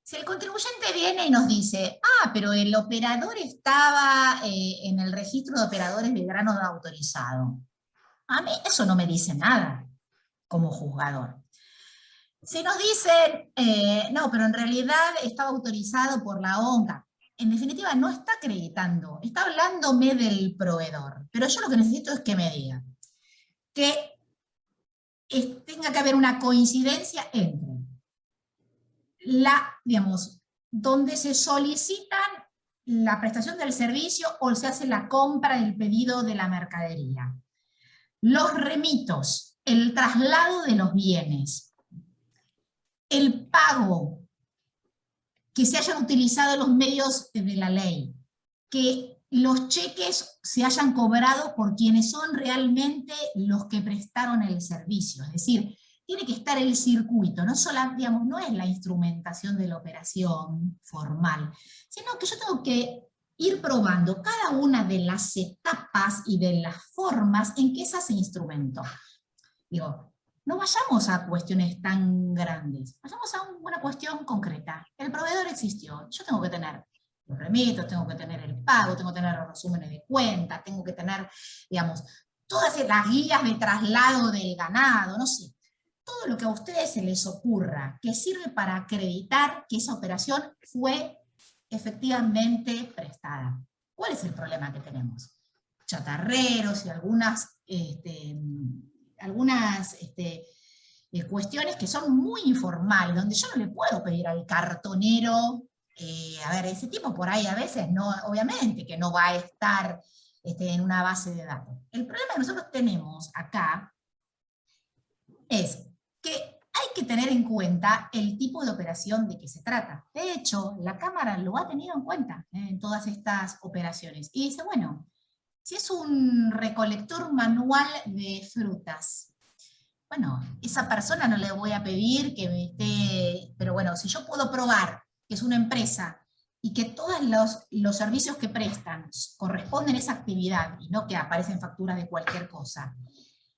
Si el contribuyente viene y nos dice, pero el operador estaba en el registro de operadores de grano no autorizado. A mí eso no me dice nada como juzgador. Si nos dicen, no, pero en realidad estaba autorizado por la ONCA, en definitiva no está acreditando, está hablándome del proveedor. Pero yo lo que necesito es que me diga que tenga que haber una coincidencia entre digamos, donde se solicitan la prestación del servicio o se hace la compra del pedido de la mercadería, los remitos, el traslado de los bienes, el pago, que se hayan utilizado los medios de la ley, que los cheques se hayan cobrado por quienes son realmente los que prestaron el servicio, es decir, tiene que estar el circuito, no solo, digamos, no es la instrumentación de la operación formal, sino que yo tengo que ir probando cada una de las etapas y de las formas en que se hace instrumento. Digo, no vayamos a cuestiones tan grandes, vayamos a una cuestión concreta. El proveedor existió, yo tengo que tener los remitos, tengo que tener el pago, tengo que tener los resúmenes de cuenta, tengo que tener, digamos, todas las guías de traslado del ganado, no sé. Todo lo que a ustedes se les ocurra que sirve para acreditar que esa operación fue efectivamente prestada. ¿Cuál es el problema que tenemos? Chatarreros y algunas cuestiones que son muy informales, donde yo no le puedo pedir al cartonero, a ver, ese tipo por ahí a veces, no, obviamente que no va a estar en una base de datos. El problema que nosotros tenemos acá es que hay que tener en cuenta el tipo de operación de que se trata. De hecho, la Cámara lo ha tenido en cuenta en todas estas operaciones. Y dice, bueno, si es un recolector manual de frutas, bueno, esa persona no le voy a pedir que me esté... Pero bueno, si yo puedo probar que es una empresa y que todos los servicios que prestan corresponden a esa actividad y no que aparecen facturas de cualquier cosa,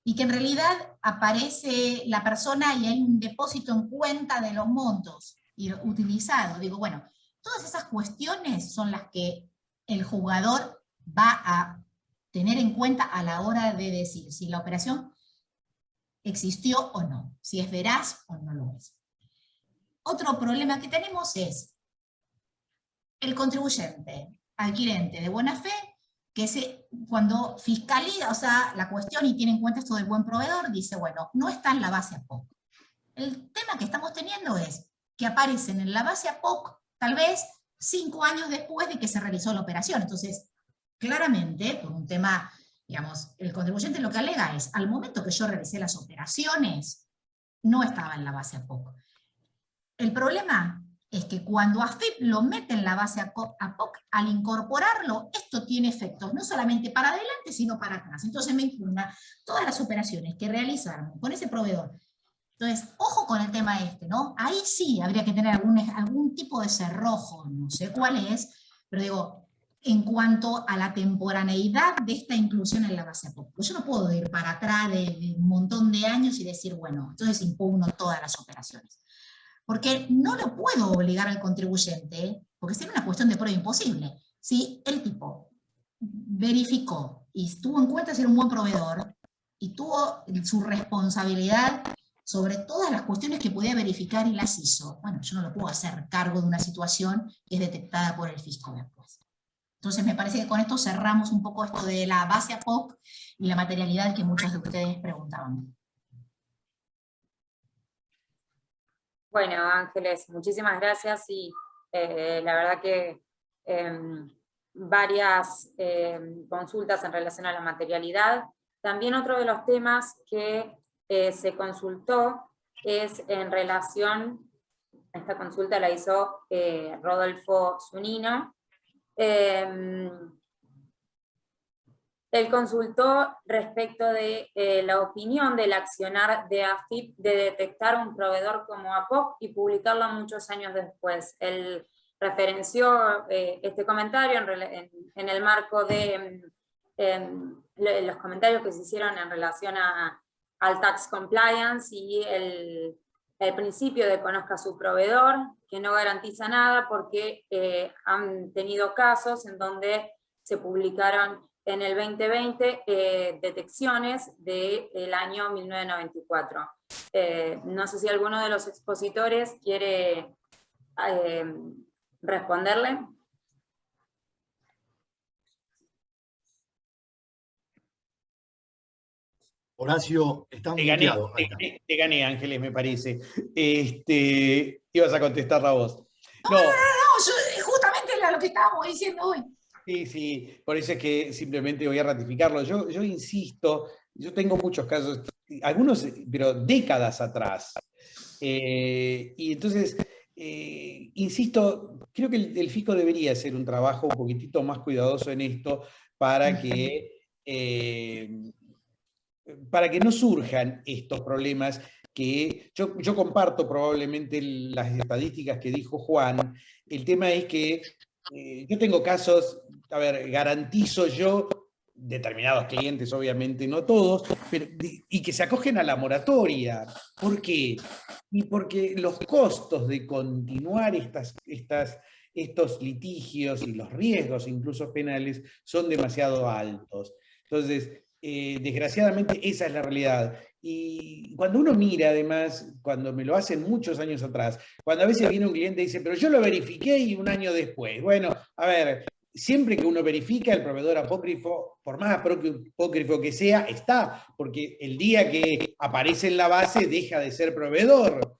y que en realidad aparece la persona y hay un depósito en cuenta de los montos utilizados. Digo, bueno, todas esas cuestiones son las que el jugador va a tener en cuenta a la hora de decir si la operación existió o no, si es veraz o no lo es. Otro problema que tenemos es el contribuyente, adquirente de buena fe, que cuando fiscaliza, o sea, la cuestión y tiene en cuenta esto del buen proveedor, dice, bueno, no está en la base APOC. El tema que estamos teniendo es que aparecen en la base APOC tal vez 5 años después de que se realizó la operación. Entonces, claramente, por un tema, digamos, el contribuyente lo que alega es, al momento que yo realicé las operaciones, no estaba en la base APOC. El problema es que cuando AFIP lo mete en la base APOC, al incorporarlo, esto tiene efectos no solamente para adelante, sino para atrás. Entonces me impugna todas las operaciones que realizaron con ese proveedor. Entonces, ojo con el tema ¿no? Ahí sí habría que tener algún tipo de cerrojo, no sé cuál es, pero digo, en cuanto a la temporaneidad de esta inclusión en la base APOC. Pues yo no puedo ir para atrás de un montón de años y decir, bueno, entonces impugno todas las operaciones. Porque no lo puedo obligar al contribuyente, porque sería una cuestión de prueba imposible. Si el tipo verificó y tuvo en cuenta ser un buen proveedor, y tuvo su responsabilidad sobre todas las cuestiones que podía verificar y las hizo, bueno, yo no lo puedo hacer cargo de una situación que es detectada por el fisco después. Entonces me parece que con esto cerramos un poco esto de la base APOC y la materialidad que muchos de ustedes preguntaban. Bueno, Ángeles, muchísimas gracias y la verdad que varias consultas en relación a la materialidad. También otro de los temas que se consultó es en relación, esta consulta la hizo Rodolfo Zunino. Él consultó respecto de la opinión del accionar de AFIP de detectar un proveedor como APOC y publicarlo muchos años después. Él referenció este comentario en el marco de los comentarios que se hicieron en relación al tax compliance y el principio de conozca a su proveedor, que no garantiza nada porque han tenido casos en donde se publicaron en el 2020 detecciones del año 1994. No sé si alguno de los expositores quiere responderle. Horacio, está muteado. Te gané, Ángeles, me parece. Ibas a contestar la voz. No, yo, justamente era lo que estábamos diciendo hoy. Sí, por eso es que simplemente voy a ratificarlo. Yo insisto, yo tengo muchos casos, algunos, pero décadas atrás. Y entonces, insisto, creo que el fisco debería hacer un trabajo un poquitito más cuidadoso en esto para que no surjan estos problemas que yo comparto probablemente las estadísticas que dijo Juan. El tema es que yo tengo casos, a ver, garantizo yo, determinados clientes, obviamente no todos, y que se acogen a la moratoria. ¿Por qué? Y porque los costos de continuar estos litigios y los riesgos incluso penales son demasiado altos. Entonces, desgraciadamente esa es la realidad. Y cuando uno mira, además, cuando me lo hacen muchos años atrás, cuando a veces viene un cliente y dice, pero yo lo verifiqué y un año después. Bueno, a ver, siempre que uno verifica, el proveedor apócrifo, por más apócrifo que sea, está, porque el día que aparece en la base deja de ser proveedor,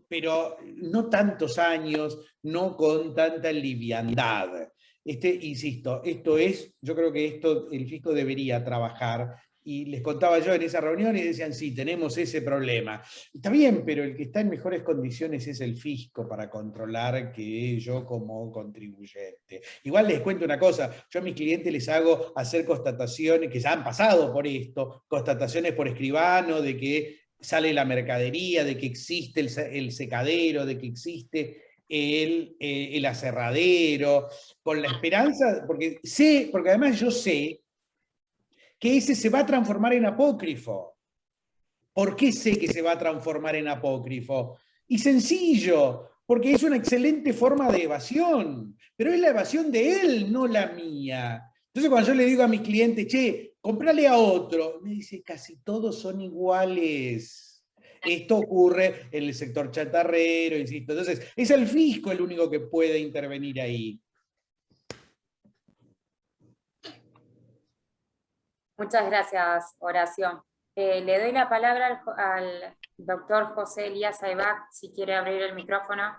pero no tantos años, no con tanta liviandad. Insisto, yo creo que el fisco debería trabajar, y les contaba yo en esa reunión y decían, sí, tenemos ese problema. Está bien, pero el que está en mejores condiciones es el fisco para controlar que yo como contribuyente. Igual les cuento una cosa, yo a mis clientes les hago hacer constataciones, que ya han pasado por esto, constataciones por escribano, de que sale la mercadería, de que existe el secadero, de que existe el aserradero, con la esperanza, porque además yo sé que ese se va a transformar en apócrifo. ¿Por qué sé que se va a transformar en apócrifo? Y sencillo, porque es una excelente forma de evasión, pero es la evasión de él, no la mía. Entonces cuando yo le digo a mis clientes, che, comprale a otro, me dice, casi todos son iguales. Esto ocurre en el sector chatarrero, insisto. Entonces, es el fisco el único que puede intervenir ahí. Muchas gracias, Horacio. Le doy la palabra al doctor José Elías Aybac, si quiere abrir el micrófono.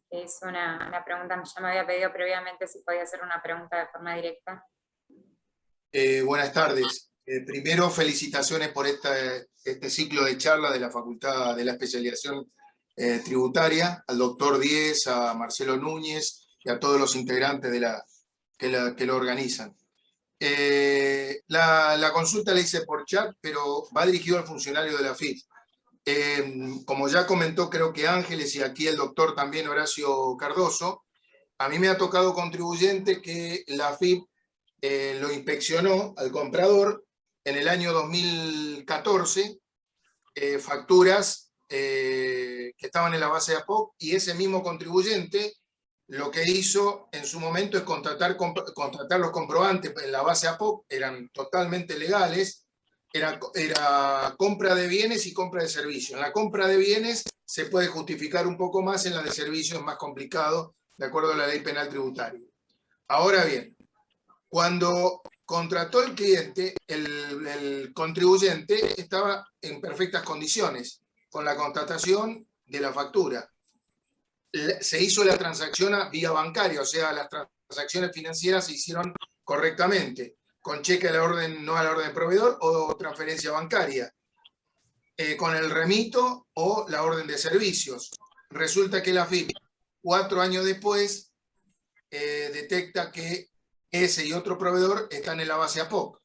Es una pregunta, ya me había pedido previamente si podía hacer una pregunta de forma directa. Buenas tardes. Primero, felicitaciones por este ciclo de charla de la Facultad de la Especialización Tributaria, al doctor Díez, a Marcelo Núñez y a todos los integrantes que lo organizan. La consulta la hice por chat, pero va dirigido al funcionario de la AFIP. Como ya comentó, creo que Ángeles, y aquí el doctor también, Horacio Cardoso, a mí me ha tocado contribuyente que la AFIP lo inspeccionó al comprador en el año 2014, facturas que estaban en la base de APOC, y ese mismo contribuyente lo que hizo en su momento es contratar los comprobantes en la base APOC, eran totalmente legales, era compra de bienes y compra de servicios. En la compra de bienes se puede justificar un poco más, en la de servicios es más complicado, de acuerdo a la ley penal tributaria. Ahora bien, cuando contrató el cliente, el contribuyente estaba en perfectas condiciones con la constatación de la factura. se hizo la transacción vía bancaria, o sea, las transacciones financieras se hicieron correctamente, con cheque a la orden, no a la orden de proveedor, o transferencia bancaria, con el remito o la orden de servicios. Resulta que la AFIP, 4 años después, detecta que ese y otro proveedor están en la base APOC.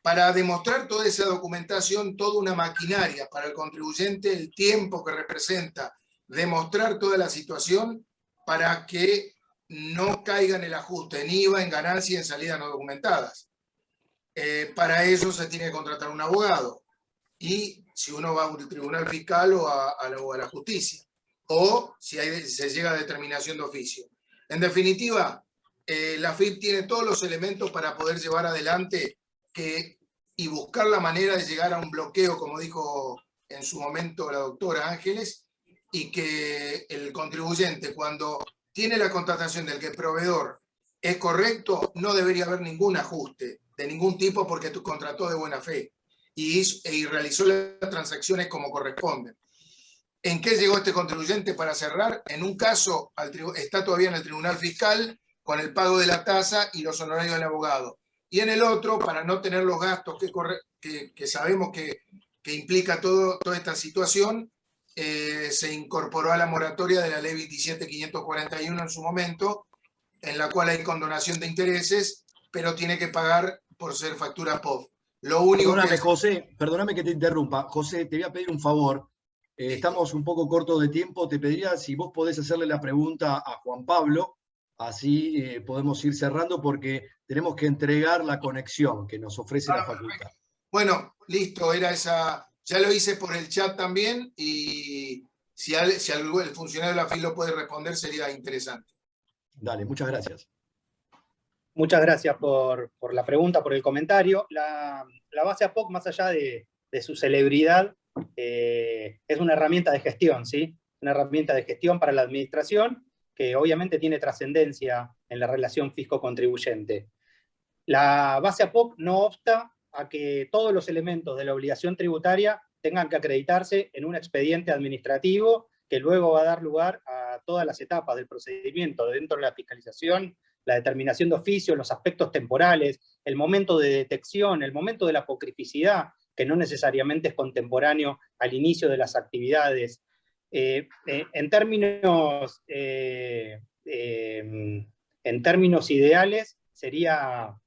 Para demostrar toda esa documentación, toda una maquinaria para el contribuyente, el tiempo que representa demostrar toda la situación para que no caiga en el ajuste, en IVA, en ganancia y en salidas no documentadas. Para eso se tiene que contratar un abogado. Y si uno va a un tribunal fiscal o a la justicia, o si se llega a determinación de oficio. En definitiva, la AFIP tiene todos los elementos para poder llevar adelante y buscar la manera de llegar a un bloqueo, como dijo en su momento la doctora Ángeles, y que el contribuyente, cuando tiene la constatación del que el proveedor es correcto, no debería haber ningún ajuste de ningún tipo porque tú contrató de buena fe y realizó las transacciones como corresponden. ¿En qué llegó este contribuyente para cerrar? En un caso está todavía en el tribunal fiscal con el pago de la tasa y los honorarios del abogado. Y en el otro, para no tener los gastos que sabemos que implica toda esta situación, se incorporó a la moratoria de la ley 27.541 en su momento, en la cual hay condonación de intereses, pero tiene que pagar por ser factura POF. Lo único José, perdóname que te interrumpa. José, te voy a pedir un favor. Estamos un poco cortos de tiempo. Te pediría si vos podés hacerle la pregunta a Juan Pablo, así podemos ir cerrando porque tenemos que entregar la conexión que nos ofrece la facultad. Bueno, listo, era esa. Ya lo hice por el chat también y si el funcionario de la FIL lo puede responder sería interesante. Dale, muchas gracias. Muchas gracias por la pregunta, por el comentario. La base APOC, más allá de su celebridad, es una herramienta de gestión, ¿sí? Una herramienta de gestión para la administración que obviamente tiene trascendencia en la relación fisco-contribuyente. La base APOC no obsta a que todos los elementos de la obligación tributaria tengan que acreditarse en un expediente administrativo que luego va a dar lugar a todas las etapas del procedimiento dentro de la fiscalización, la determinación de oficio, los aspectos temporales, el momento de detección, el momento de la apocrificidad, que no necesariamente es contemporáneo al inicio de las actividades. En términos ideales, sería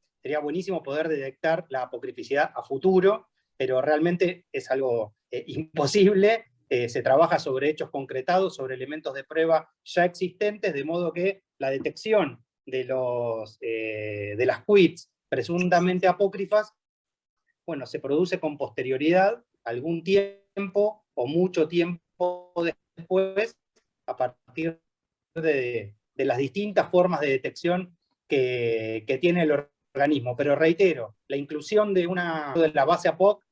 buenísimo poder detectar la apocrificidad a futuro, pero realmente es algo imposible. Se trabaja sobre hechos concretados, sobre elementos de prueba ya existentes, de modo que la detección de las quits presuntamente apócrifas, bueno, se produce con posterioridad, algún tiempo o mucho tiempo después, a partir de las distintas formas de detección que tiene el organismo. Pero reitero, la inclusión de la base APOC,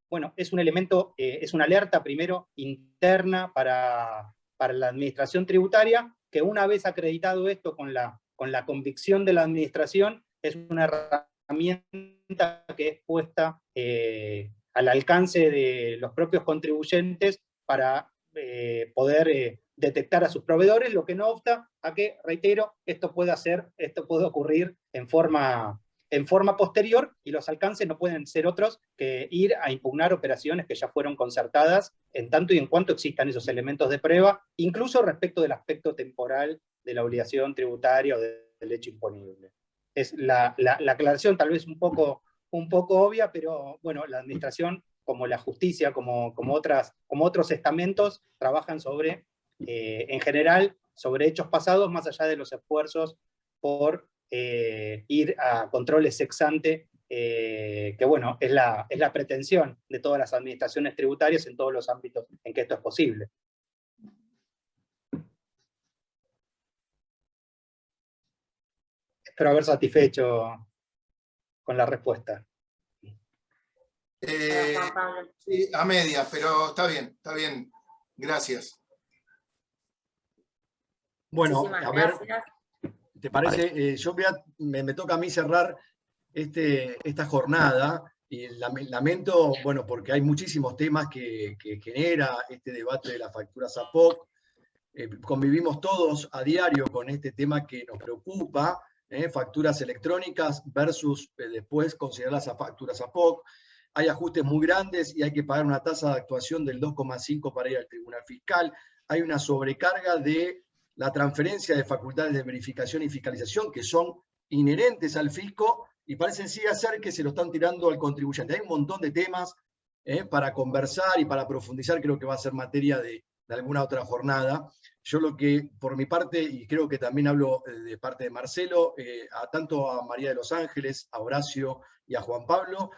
bueno, es un elemento, es una alerta primero interna para la administración tributaria, que una vez acreditado esto con la convicción de la administración, es una herramienta que es puesta al alcance de los propios contribuyentes para poder detectar a sus proveedores, lo que no obsta a que, reitero, esto puede ocurrir en forma posterior, y los alcances no pueden ser otros que ir a impugnar operaciones que ya fueron concertadas, en tanto y en cuanto existan esos elementos de prueba, incluso respecto del aspecto temporal de la obligación tributaria o del hecho imponible. Es la aclaración tal vez un poco obvia, pero bueno, la administración, como la justicia, como otros estamentos, trabajan sobre, en general, sobre hechos pasados, más allá de los esfuerzos por ir a controles ex ante, que bueno, es la pretensión de todas las administraciones tributarias en todos los ámbitos en que esto es posible. Espero haber satisfecho con la respuesta. Sí, a media, pero está bien. Gracias. Bueno, a ver, ¿te parece? Me toca a mí cerrar esta jornada, y lamento, bueno, porque hay muchísimos temas que genera este debate de las facturas APOC. convivimos todos a diario con este tema que nos preocupa, facturas electrónicas versus después considerarlas a facturas APOC. Hay ajustes muy grandes y hay que pagar una tasa de actuación del 2,5 para ir al Tribunal Fiscal. Hay una sobrecarga de la transferencia de facultades de verificación y fiscalización que son inherentes al fisco y parecen sí ser que se lo están tirando al contribuyente. Hay un montón de temas para conversar y para profundizar, creo que va a ser materia de alguna otra jornada. Yo lo que, por mi parte, y creo que también hablo de parte de Marcelo, tanto a María de los Ángeles, a Horacio y a Juan Pablo,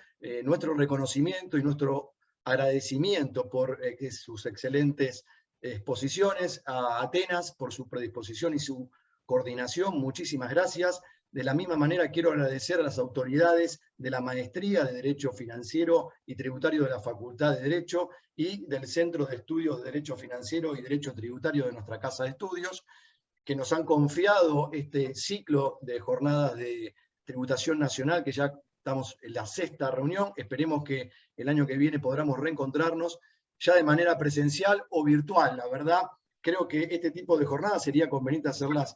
nuestro reconocimiento y nuestro agradecimiento por sus excelentes exposiciones, a Atenas por su predisposición y su coordinación, muchísimas gracias. De la misma manera quiero agradecer a las autoridades de la Maestría de Derecho Financiero y Tributario de la Facultad de Derecho y del Centro de Estudios de Derecho Financiero y Derecho Tributario de nuestra Casa de Estudios, que nos han confiado este ciclo de jornadas de tributación nacional, que ya estamos en la 6ª reunión. Esperemos que el año que viene podamos reencontrarnos ya de manera presencial o virtual. La verdad, creo que este tipo de jornadas sería conveniente hacerlas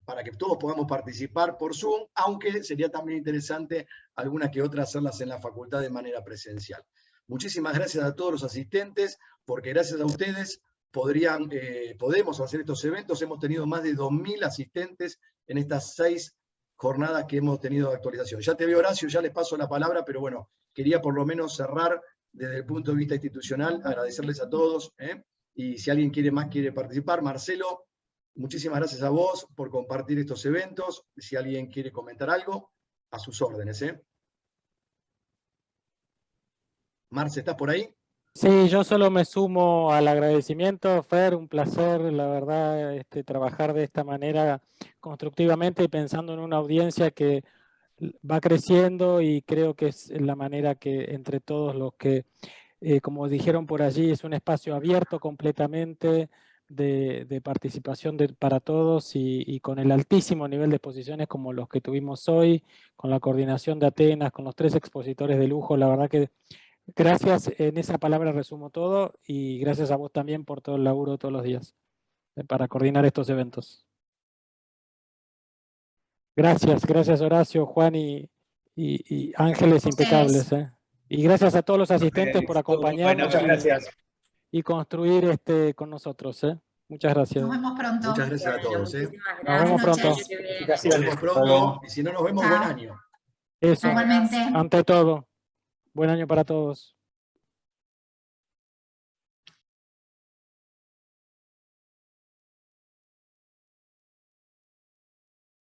para que todos podamos participar por Zoom, aunque sería también interesante algunas que otras hacerlas en la facultad de manera presencial. Muchísimas gracias a todos los asistentes, porque gracias a ustedes podemos hacer estos eventos. Hemos tenido más de 2.000 asistentes en estas 6 jornadas que hemos tenido de actualización. Ya te veo, Horacio, ya les paso la palabra, pero bueno, quería por lo menos cerrar desde el punto de vista institucional, agradecerles a todos, y si alguien quiere participar, Marcelo, muchísimas gracias a vos por compartir estos eventos. Si alguien quiere comentar algo, a sus órdenes. Marce, ¿estás por ahí? Sí, yo solo me sumo al agradecimiento, Fer, un placer, la verdad, trabajar de esta manera constructivamente y pensando en una audiencia que va creciendo, y creo que es la manera que entre todos los que, como dijeron por allí, es un espacio abierto completamente de participación para todos, y con el altísimo nivel de exposiciones como los que tuvimos hoy, con la coordinación de Atenas, con los 3 expositores de lujo. La verdad que gracias, en esa palabra resumo todo, y gracias a vos también por todo el laburo todos los días para coordinar estos eventos. Gracias Horacio, Juan y Ángeles impecables. Y gracias a todos los asistentes por acompañarnos. Muchas gracias. Y construir con nosotros. Muchas gracias. Nos vemos pronto. Muchas gracias a todos. Nos vemos pronto. Nos vemos pronto, y si no nos vemos, buen año. Eso, Igualmente. ante todo, buen año para todos.